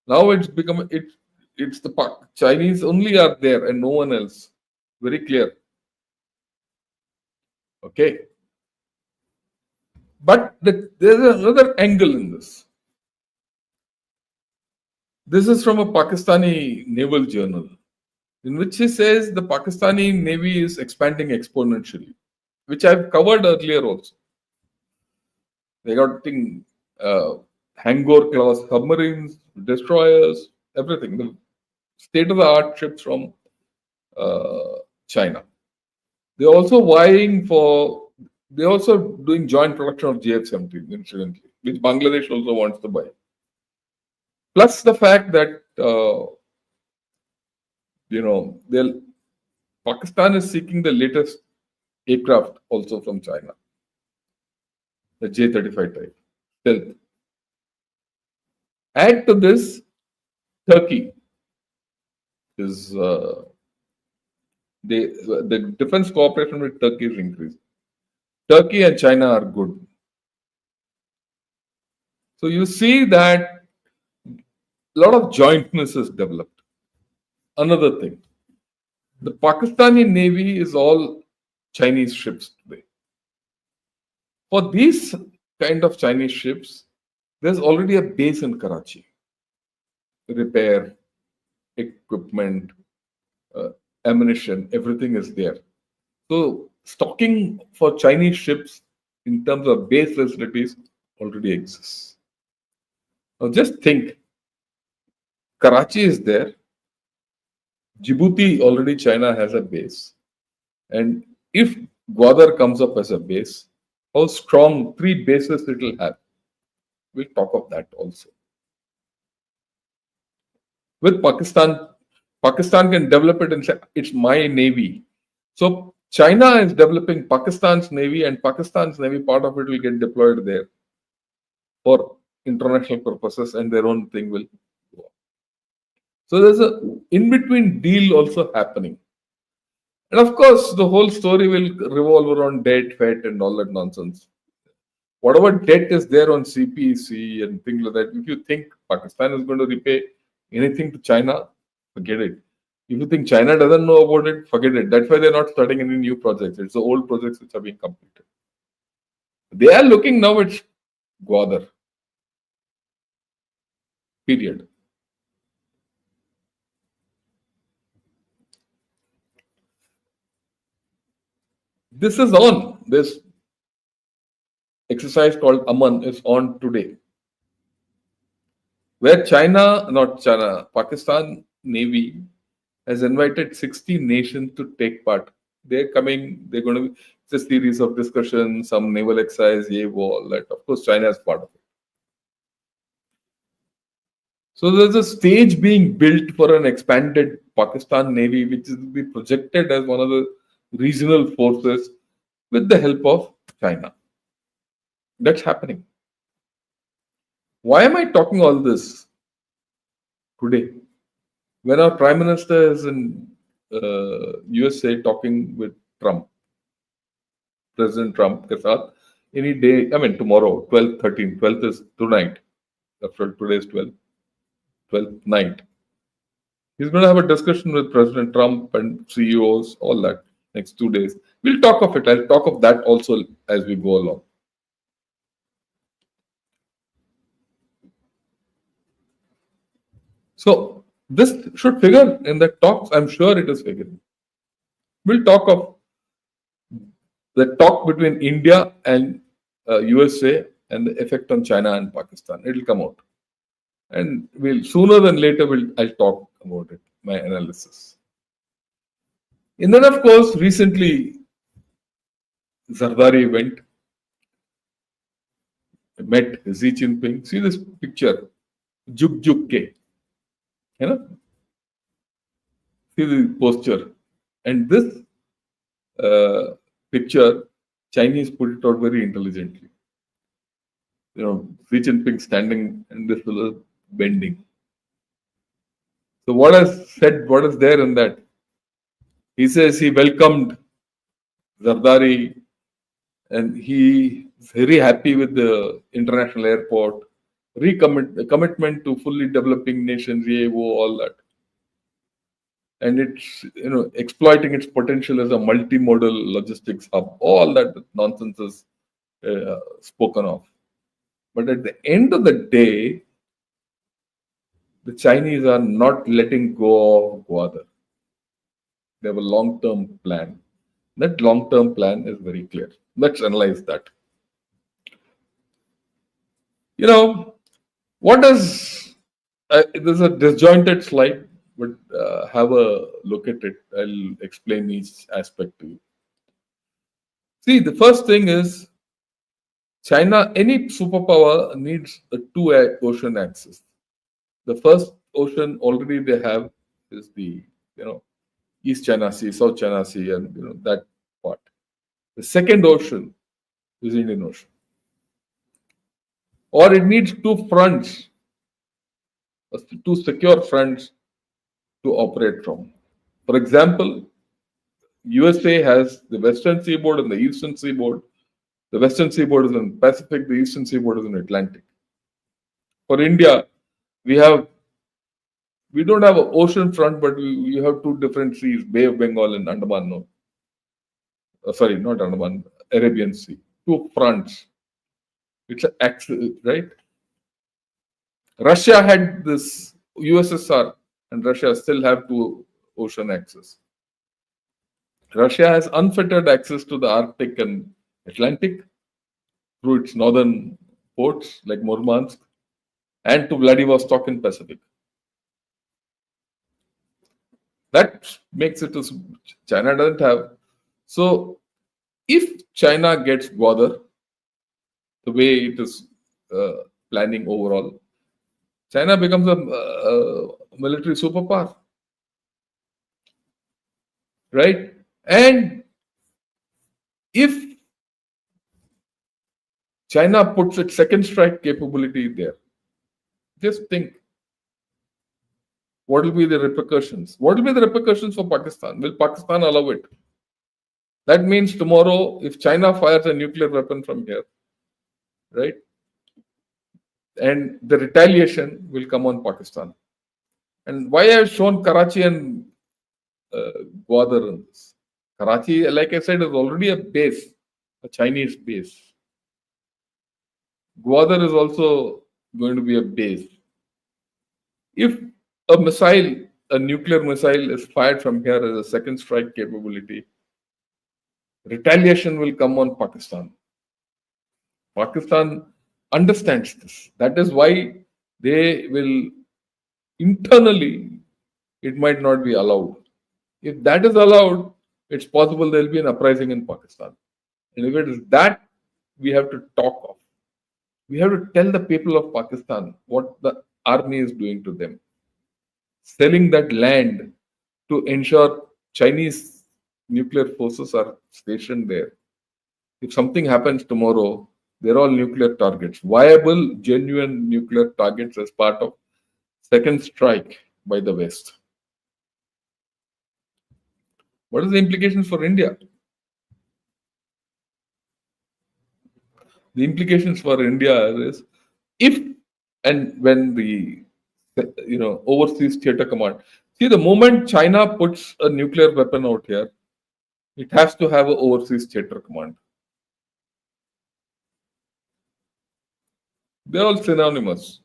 Now it's become, it's the Chinese only are there and no one else. Very clear. Okay. But there's another angle in this. This is from a Pakistani naval journal, in which he says the Pakistani Navy is expanding exponentially, which I've covered earlier also. They got Hangor class submarines, destroyers, everything. The state-of-the-art ships from China. They're also they're also doing joint production of JF-17, incidentally, which Bangladesh also wants to buy. Plus the fact that, Pakistan is seeking the latest aircraft also from China, the J-35 type, stealth. Add to this, Turkey is, the defense cooperation with Turkey is increasing. Turkey and China are good. So you see that a lot of jointness is developed. Another thing, the Pakistani Navy is all Chinese ships today. For these kind of Chinese ships, there's already a base in Karachi. Repair, equipment, ammunition, everything is there. So stocking for Chinese ships in terms of base facilities already exists. Now just think, Karachi is there. Djibouti already China has a base. And if Gwadar comes up as a base, how strong 3 bases it will have. We'll talk of that also. With Pakistan, Pakistan can develop it and say, it's my navy. So China is developing Pakistan's navy, and Pakistan's navy, part of it will get deployed there for international purposes, and their own thing will go on. So there's a in-between deal also happening. And of course, the whole story will revolve around debt, FET, and all that nonsense. Whatever debt is there on CPEC and things like that, if you think Pakistan is going to repay anything to China, forget it. If you think China doesn't know about it, forget it. That's why they're not starting any new projects. It's the old projects which are being completed. They are looking now at Gwadar. Period. This is on. This exercise called Aman is on today, where Pakistan Navy has invited 60 nations to take part. They're coming, they're going to be, it's a series of discussions, some naval exercise, all that. Of course, China is part of it. So there's a stage being built for an expanded Pakistan Navy, which is to be projected as one of the regional forces with the help of China. That's happening. Why am I talking all this today? When our Prime Minister is in USA talking with Trump, President Trump के साथ, any day, I mean tomorrow, 12th, 13th, 12th is tonight. After today's 12th night. He's going to have a discussion with President Trump and CEOs, all that, next 2 days. We'll talk of it. I'll talk of that also as we go along. So this should figure in the talks. I'm sure it is figuring. We'll talk of the talk between India and USA and the effect on China and Pakistan. It'll come out. And we'll sooner than later I'll talk about it, my analysis. And then of course recently Zardari met Xi Jinping. See this picture, Juk Juk Ke. You know? See the posture. And this picture, Chinese put it out very intelligently. You know, Xi Jinping standing and this fellow bending. So what is there in that? He says he welcomed Zardari and he is very happy with the international airport, commitment to fully developing nations, all that. And it's, you know, exploiting its potential as a multimodal logistics hub. All that nonsense is spoken of. But at the end of the day, the Chinese are not letting go of Gwadar. They have a long-term plan. That long-term plan is very clear. Let's analyze that. You know, what is, there's a disjointed slide, but have a look at it. I'll explain each aspect to you. See, the first thing is China, any superpower needs a two-ocean axis. The first ocean already they have is the, you know, East China Sea, South China Sea, and you know that part. The second ocean is Indian Ocean. Or it needs two fronts, two secure fronts to operate from. For example, USA has the Western Seaboard and the Eastern Seaboard. The Western Seaboard is in Pacific, the Eastern Seaboard is in Atlantic. For India, we don't have an ocean front, but we have two different seas, Bay of Bengal and Andaman. No. Sorry, not Andaman, Arabian Sea. Two fronts. It's an axis, right? Russia had this USSR, and Russia still have two ocean axes. Russia has unfettered access to the Arctic and Atlantic through its northern ports like Murmansk and to Vladivostok in Pacific. That makes it as China doesn't have. So if China gets Gwadar, the way it is planning overall, China becomes a military superpower, right? And if China puts its second strike capability there, just think, what will be the repercussions? What will be the repercussions for Pakistan? Will Pakistan allow it? That means tomorrow, if China fires a nuclear weapon from here, right? And the retaliation will come on Pakistan. And why I have shown Karachi and Gwadar in this. Karachi, like I said, is already a base, a Chinese base. Gwadar is also going to be a base. If a missile, a nuclear missile is fired from here as a second strike capability, retaliation will come on Pakistan. Pakistan understands this. That is why they will internally, it might not be allowed. If that is allowed, it's possible there will be an uprising in Pakistan. And if it is that, we have to talk of. We have to tell the people of Pakistan what the army is doing to them. Selling that land to ensure Chinese nuclear forces are stationed there. If something happens tomorrow, They're all nuclear targets, viable, genuine nuclear targets as part of second strike by the West. What are the implications for India? The implications for India is if and when the overseas theater command. See, the moment China puts a nuclear weapon out here, it has to have an overseas theater command. They're all synonymous.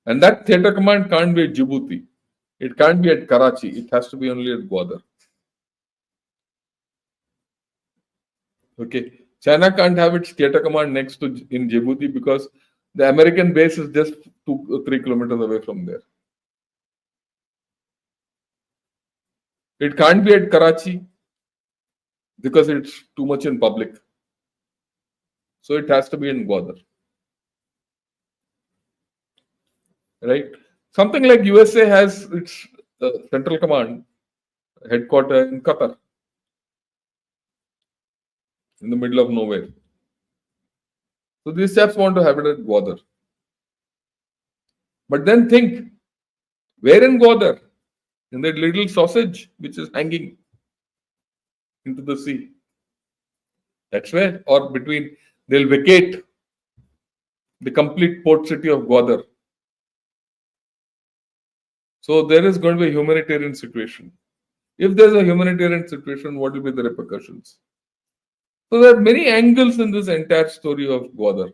And that theater command can't be at Djibouti. It can't be at Karachi. It has to be only at Gwadar. Okay. China can't have its theater command next to in Djibouti because the American base is just 2 or 3 kilometers away from there. It can't be at Karachi because it's too much in public. So it has to be in Gwadar. Right? Something like USA has its central command headquarters in Qatar, in the middle of nowhere. So these chaps want to have it at Gwadar. But then think, where in Gwadar? In that little sausage which is hanging into the sea. That's where, or between, they'll vacate the complete port city of Gwadar. So there is going to be a humanitarian situation. If there's a humanitarian situation, what will be the repercussions? So there are many angles in this entire story of Gwadar.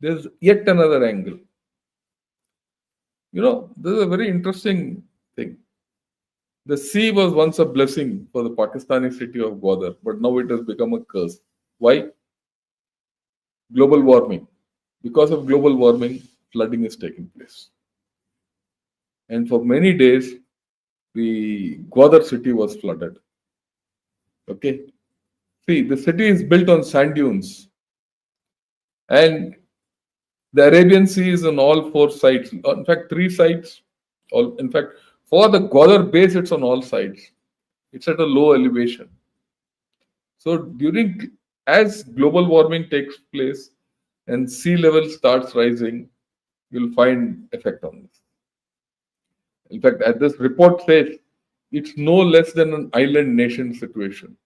There's yet another angle. This is a very interesting thing. The sea was once a blessing for the Pakistani city of Gwadar, but now it has become a curse. Why? Global warming. Because of global warming, flooding is taking place. And for many days, the Gwadar city was flooded. Okay. See, the city is built on sand dunes. And the Arabian Sea is on all 4 sides. In fact, 3 sides. In fact, for the Gwadar base, it's on all sides. It's at a low elevation. So as global warming takes place and sea level starts rising, you'll find effect on this. In fact, as this report says, it's no less than an island nation situation.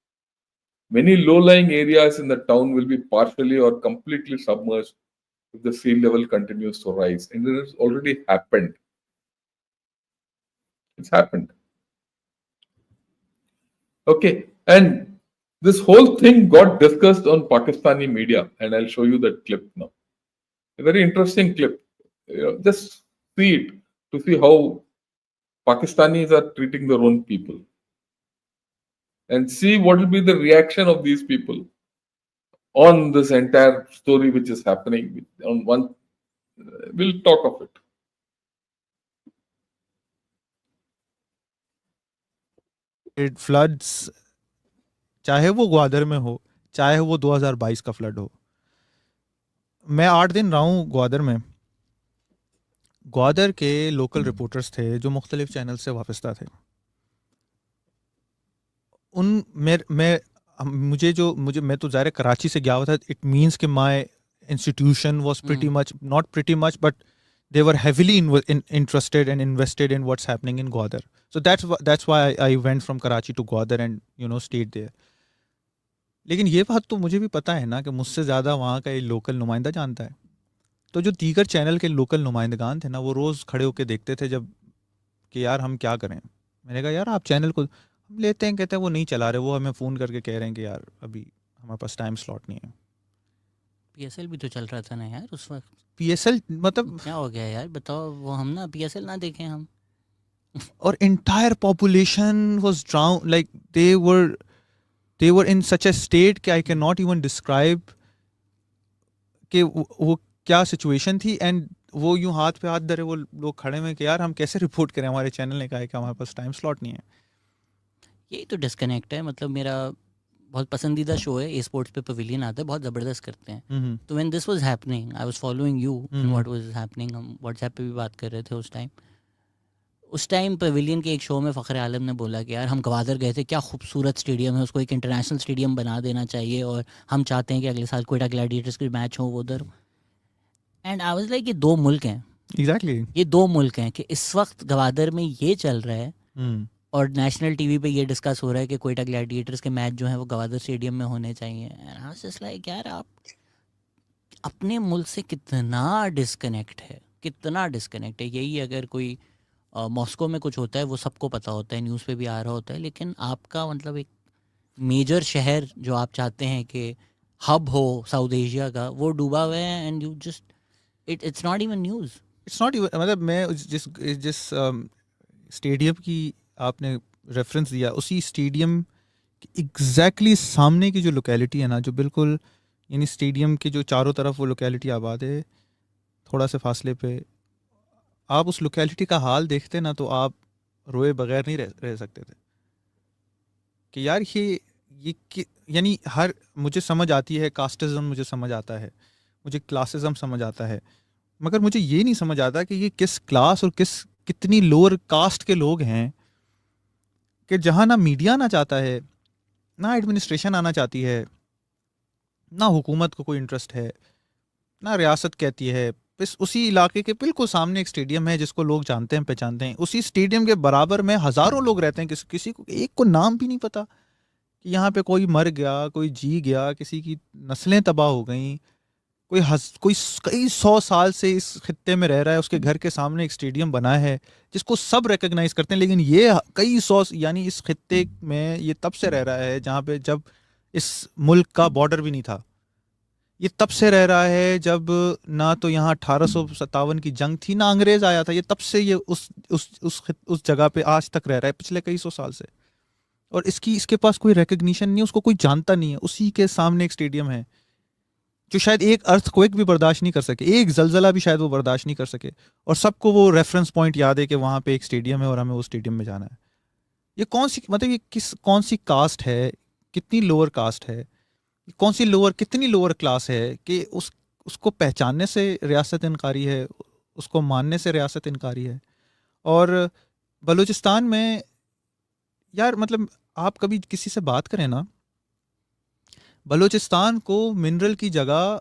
Many low-lying areas in the town will be partially or completely submerged if the sea level continues to rise. And it has already happened. It's happened. Okay. And this whole thing got discussed on Pakistani media. And I'll show you that clip now. A very interesting clip. Just see it to see how Pakistanis are treating their own people. And see what will be the reaction of these people on this entire story which is happening. We'll talk of it. It floods, चाहे वो ग्वादर में हो, चाहे वो 2022 का flood हो. मैं 8 दिन रहा हूँ ग्वादर में. ग्वादर के लोकल रिपोर्टर्स थे जो मुख्तलिफ चैनल से वाबस्ता थे. मैं तो ज़ाहिर कराची से गया हुआ था. इट मीन्स कि my institution was pretty much, not pretty much, but they were heavily interested and invested in what's happening in Gwadar. So that's why I went from Karachi to Gwadar and stayed there. लेकिन ये बात तो मुझे भी पता है ना कि मुझसे ज़्यादा वहाँ का ये लोकल नुमाइंदा जानता है. तो जो दीगर चैनल के लोकल नुमाइंदगान थे ना, वो रोज़ खड़े होकर देखते थे जब कि यार हम क्या करें. मैंने कहा यार आप चैनल को हम लेते हैं. कहते हैं वो नहीं चला रहे, वो हमें फ़ोन करके कह रहे हैं कि यार अभी हमारे पास टाइम स्लॉट नहीं है. PSL भी तो चल रहा था ना यार उस वक्त. PSL मतलब क्या हो गया यार बताओ. वो हम ना PSL ना देखें हम. और entire population was drowned, like they were in such a state कि I cannot even describe कि वो क्या situation थी. and वो यूं हाथ पे हाथ धरे वो लोग खड़े में कि यार हम कैसे रिपोर्ट करें, हमारे चैनल ने कहा है कि हमारे पास टाइम स्लॉट नहीं है. यही तो डिस्कनेक्ट है. मतलब मेरा बहुत पसंदीदा शो है, स्पोर्ट्स पे पवेलियन आता है, बहुत ज़बरदस्त करते हैं. तो when this was happening I was following you in what was happening. हम व्हाट्सएप पे भी बात कर रहे थे उस टाइम. اس ٹائم پویلین کے ایک شو میں فخر عالم نے بولا کہ یار ہم گوادر گئے تھے, کیا خوبصورت اسٹیڈیم ہے, اس کو ایک انٹرنیشنل اسٹیڈیم بنا دینا چاہیے, اور ہم چاہتے ہیں کہ اگلے سال کوئٹہ گلیڈیٹرز کے میچ ہوں وہ ادھر. اینڈ آئی واز لائک یہ دو ملک ہیں, ایگزیکٹلی. یہ دو ملک ہیں کہ اس وقت گوادر میں یہ چل رہا ہے اور نیشنل ٹی وی پہ یہ ڈسکس ہو رہا ہے کہ کوئٹہ گلیڈیٹرز کے میچ جو ہیں وہ گوادر اسٹیڈیم میں ہونے چاہیے. And I was just like یار آپ اپنے ملک سے کتنا ڈسکنیکٹ ہے, کتنا ڈسکنیکٹ ہے. یہی اگر کوئی ماسکو میں کچھ ہوتا ہے وہ سب کو پتہ ہوتا ہے, نیوز پہ بھی آ رہا ہوتا ہے, لیکن آپ کا مطلب ایک میجر شہر جو آپ چاہتے ہیں کہ ہب ہو ساؤتھ ایشیا کا, وہ ڈوبا ہوا ہے. And you just it's not even news. It's not مطلب میں جس اسٹیڈیم کی آپ نے ریفرنس دیا, اسی اسٹیڈیم ایگزیکٹلی سامنے کی جو لوکیلٹی ہے نا, جو بالکل یعنی اسٹیڈیم کے جو چاروں طرف وہ لوکیلٹی آباد ہے تھوڑا سے فاصلے پہ, آپ اس لوکیلٹی کا حال دیکھتے نا تو آپ روئے بغیر نہیں رہ سکتے تھے کہ یار یہ یعنی ہر مجھے سمجھ آتی ہے کاسٹزم, مجھے سمجھ آتا ہے, مجھے کلاسزم سمجھ آتا ہے, مگر مجھے یہ نہیں سمجھ آتا کہ یہ کس کلاس اور کتنی لوور کاسٹ کے لوگ ہیں کہ جہاں نہ میڈیا آنا چاہتا ہے, نہ ایڈمنسٹریشن آنا چاہتی ہے, نہ حکومت کو کوئی انٹرسٹ ہے, نہ ریاست کہتی ہے. بس اسی علاقے کے بالکل سامنے ایک اسٹیڈیم ہے جس کو لوگ جانتے ہیں پہچانتے ہیں, اسی اسٹیڈیم کے برابر میں ہزاروں لوگ رہتے ہیں, کسی کو ایک کو نام بھی نہیں پتا کہ یہاں پہ کوئی مر گیا, کوئی جی گیا, کسی کی نسلیں تباہ ہو گئیں, کوئی کئی 100 سال سے اس خطے میں رہ رہا ہے, اس کے گھر کے سامنے ایک اسٹیڈیم بنا ہے جس کو سب ریکگنائز کرتے ہیں, لیکن یہ کئی 100 یعنی اس خطے میں یہ تب سے رہ رہا ہے جہاں پہ جب اس ملک کا بارڈر بھی نہیں تھا, یہ تب سے رہ رہا ہے جب نہ تو یہاں 1857 کی جنگ تھی, نہ انگریز آیا تھا, یہ تب سے یہ اس جگہ پہ آج تک رہ رہا ہے پچھلے کئی 100 سال سے, اور اس کے پاس کوئی ریکگنیشن نہیں, اس کو کوئی جانتا نہیں ہے. اسی کے سامنے ایک اسٹیڈیم ہے جو شاید ایک ارتھ کوئک بھی برداشت نہیں کر سکے, ایک زلزلہ بھی شاید وہ برداشت نہیں کر سکے, اور سب کو وہ ریفرنس پوائنٹ یاد ہے کہ وہاں پہ ایک اسٹیڈیم ہے اور ہمیں وہ اسٹیڈیم میں جانا ہے. یہ کون سی کاسٹ ہے, کتنی لوور کاسٹ ہے, کتنی لوور کلاس ہے کہ اس کو پہچاننے سے ریاست انکاری ہے, اس کو ماننے سے ریاست انکاری ہے. اور بلوچستان میں یار مطلب آپ کبھی کسی سے بات کریں نا, بلوچستان کو منرل کی جگہ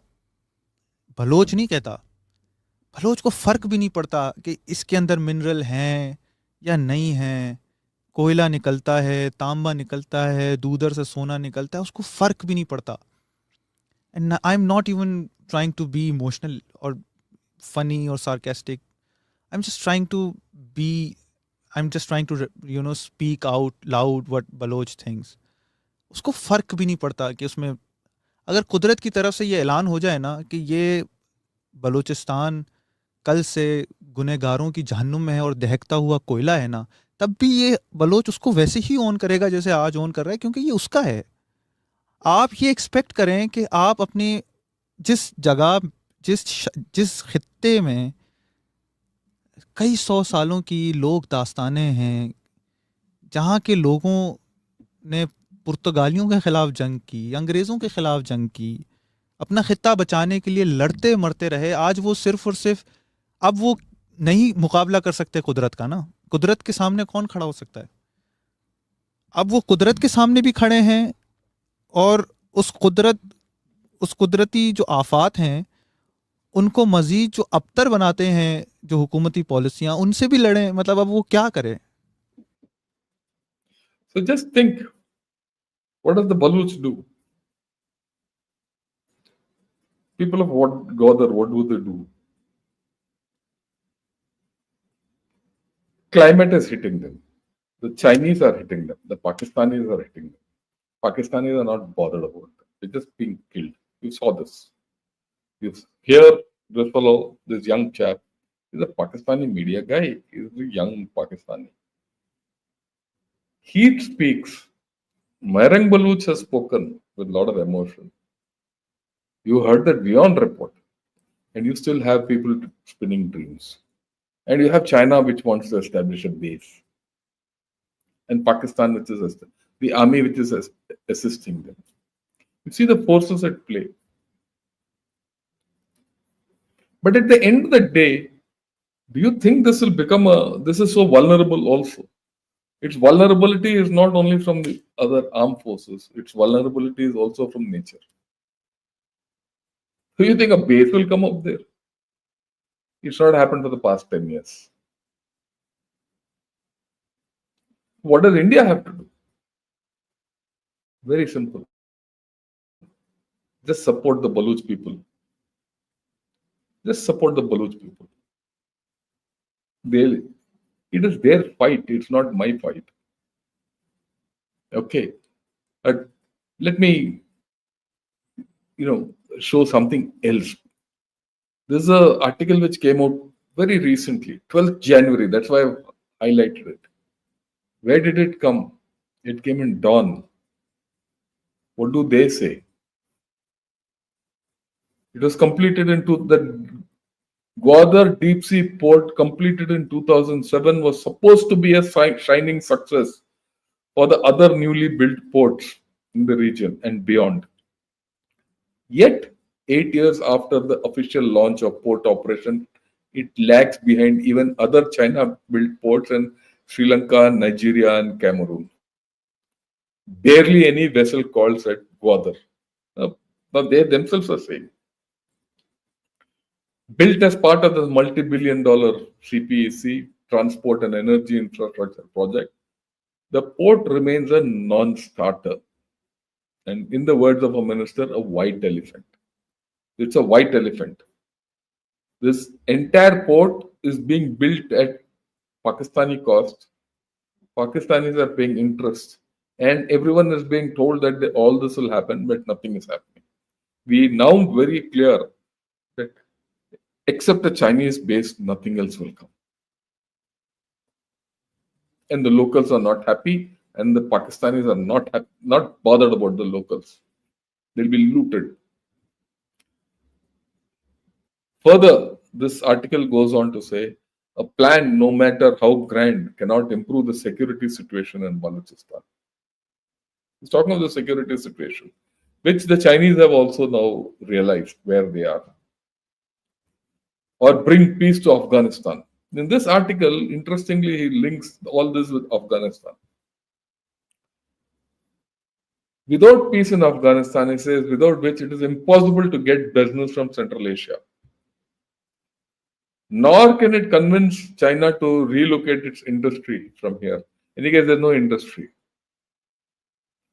بلوچ نہیں کہتا, بلوچ کو فرق بھی نہیں پڑتا کہ اس کے اندر منرل ہیں یا نہیں ہیں, کوئلہ نکلتا ہے, تانبا نکلتا ہے, دودر سے سونا نکلتا ہے, اس کو فرق بھی نہیں پڑتا. And I am not even trying to be emotional اور فنی اور sarcastic, I am just trying to speak out loud what Baloch things. اس کو فرق بھی نہیں پڑتا کہ اس میں اگر قدرت کی طرف سے یہ اعلان ہو جائے نا کہ یہ بلوچستان کل سے گنہگاروں کی جہنم میں ہے اور دہکتا ہوا کوئلہ ہے نا, تب بھی یہ بلوچ اس کو ویسے ہی اون کرے گا جیسے آج اون کر رہا ہے, کیونکہ یہ اس کا ہے. آپ یہ ایکسپیکٹ کریں کہ آپ اپنی جس جگہ جس خطے میں کئی 100 سالوں کی لوگ داستانیں ہیں, جہاں کے لوگوں نے پرتگالیوں کے خلاف جنگ کی, انگریزوں کے خلاف جنگ کی, اپنا خطہ بچانے کے لیے لڑتے مرتے رہے, آج وہ صرف اور صرف اب وہ نہیں مقابلہ کر سکتے قدرت کا نا. قدرت کے سامنے کون کھڑا ہو سکتا ہے؟ اب وہ قدرت کے سامنے بھی کھڑے ہیں, اور اس قدرتی جو آفات ہیں ان کو مزید جو ابتر بناتے ہیں جو حکومتی پالیسیاں, ان سے بھی لڑیں. مطلب اب وہ کیا کرے؟ So just think, what does the Baluch do? People of Gwadar, what do they do? Climate is hitting them. The Chinese are hitting them. The Pakistanis are hitting them. Pakistanis are not bothered about it. They're just being killed. You saw this. Here, this fellow, this young chap, is a Pakistani media guy. He's a young Pakistani. He speaks. Mairang Baluch has spoken with a lot of emotion. You heard that Beyond report, and you still have people spinning dreams. And you have China, which wants to establish a base. And Pakistan, which is the army, which is assisting them. You see the forces at play. But at the end of the day, Do you think this will become this is so vulnerable also? Its vulnerability is not only from the other armed forces, its vulnerability is also from nature. Do you think a base will come up there? It's not happened for the past 10 years. What does India have to do? Very simple. Just support the Baluch people. Just support the Baluch people. It is their fight. It's not my fight. Okay. But let me, show something else. This is an article which came out very recently, 12th January. That's why I've highlighted it. Where did it come? It came in Dawn. What do they say? It was completed the Gwadar deep sea port, completed in 2007, was supposed to be a shining success for the other newly built ports in the region and beyond. Yet, 8 years after the official launch of port operation, it lags behind even other China-built ports in Sri Lanka, Nigeria, and Cameroon. Barely any vessel calls at Gwadar. Now they themselves are saying. Built as part of the multi-billion-dollar CPEC, Transport and Energy Infrastructure project, the port remains a non-starter. And in the words of a minister, a white elephant. It's a white elephant. This entire port is being built at Pakistani cost. Pakistanis are paying interest. And everyone is being told that all this will happen, but nothing is happening. We now very clear that except a Chinese base, nothing else will come. And the locals are not happy, and the Pakistanis are not bothered about the locals. They'll be looted. Further, this article goes on to say, a plan, no matter how grand, cannot improve the security situation in Balochistan. He's talking of the security situation, which the Chinese have also now realized where they are. Or bring peace to Afghanistan. In this article, interestingly, he links all this with Afghanistan. Without peace in Afghanistan, he says, without which it is impossible to get business from Central Asia. Nor can it convince China to relocate its industry from here. In any case, there's no industry.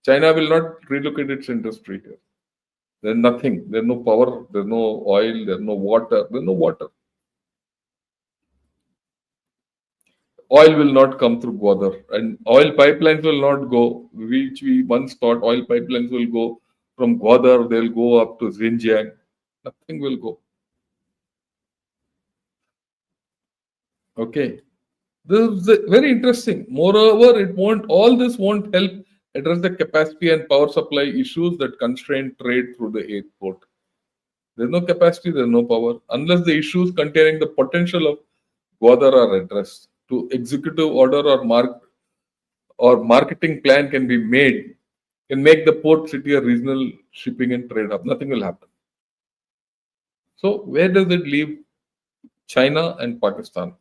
China will not relocate its industry here. There's nothing. There's no power. There's no oil. There's no water. There's no water. Oil will not come through Gwadar, and oil pipelines will not go, which we once thought oil pipelines will go from Gwadar, they'll go up to Xinjiang. Nothing will go. Okay. This is very interesting. Moreover, all this won't help address the capacity and power supply issues that constrain trade through the airport. There's no capacity, there's no power, unless the issues containing the potential of Gwadar are addressed. To executive order or marketing plan can be made, can make the port city a regional shipping and trade hub. Nothing will happen. So where does it leave China and Pakistan?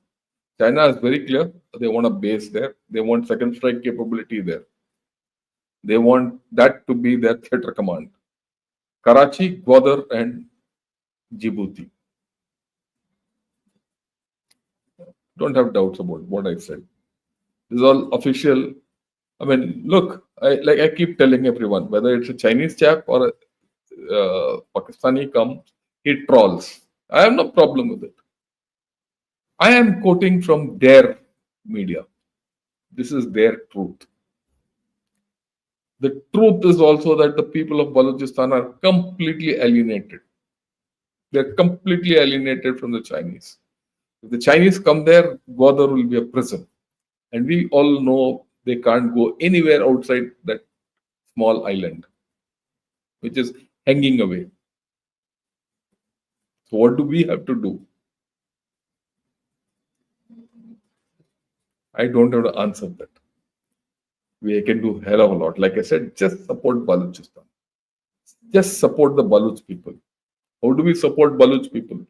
China is very clear. They want a base there. They want second strike capability there. They want that to be their theatre command. Karachi, Gwadar, and Djibouti. Don't have doubts about what I said. This is all official. I mean, look, I keep telling everyone, whether it's a Chinese chap or a Pakistani comes, he trolls. I have no problem with it. I am quoting from their media. This is their truth. The truth is also that the people of Balochistan are completely alienated. They're completely alienated from the Chinese. If the Chinese come there, Gwadar will be a prison. And we all know they can't go anywhere outside that small island, which is hanging away. So what do we have to do? I don't have to answer that. We can do hell of a lot. Like I said, just support Balochistan. Just support the Baloch people. How do we support Baloch people?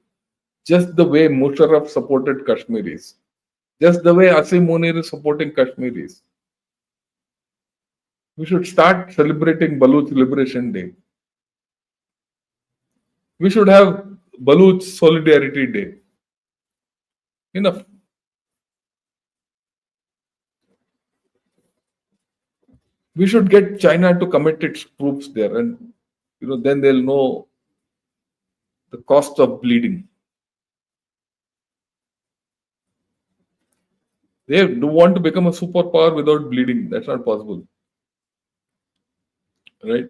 just the way Musharraf supported Kashmiris, just the way Asim Munir is supporting Kashmiris. We should start celebrating Baluch Liberation Day. We should have Baluch Solidarity Day. Enough. We should get China to commit its troops there, and then they'll know the cost of bleeding. They do want to become a superpower without bleeding. That's not possible. Right?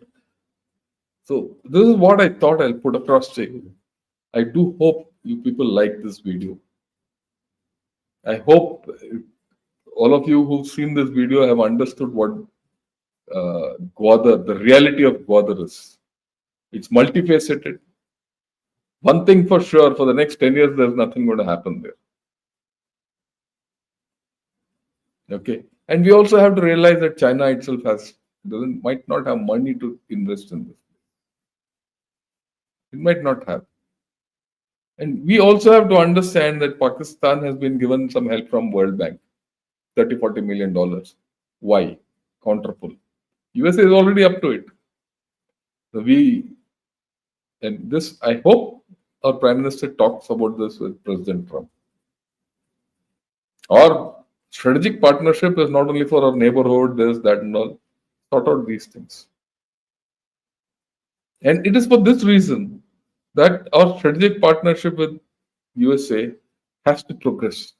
So this is what I thought I'll put across to you. I do hope you people like this video. I hope all of you who've seen this video have understood what Gwadar, the reality of Gwadar is. It's multifaceted. One thing for sure, for the next 10 years, there's nothing going to happen there. Okay. And we also have to realize that China itself might not have money to invest in this. It might not have. And we also have to understand that Pakistan has been given some help from World Bank, $30-40 million. Why? Counterpull. USA is already up to it. So I hope our Prime Minister talks about this with President Trump. Our strategic partnership is not only for our neighborhood, this, that, and all. Sort out these things. And it is for this reason that our strategic partnership with USA has to progress.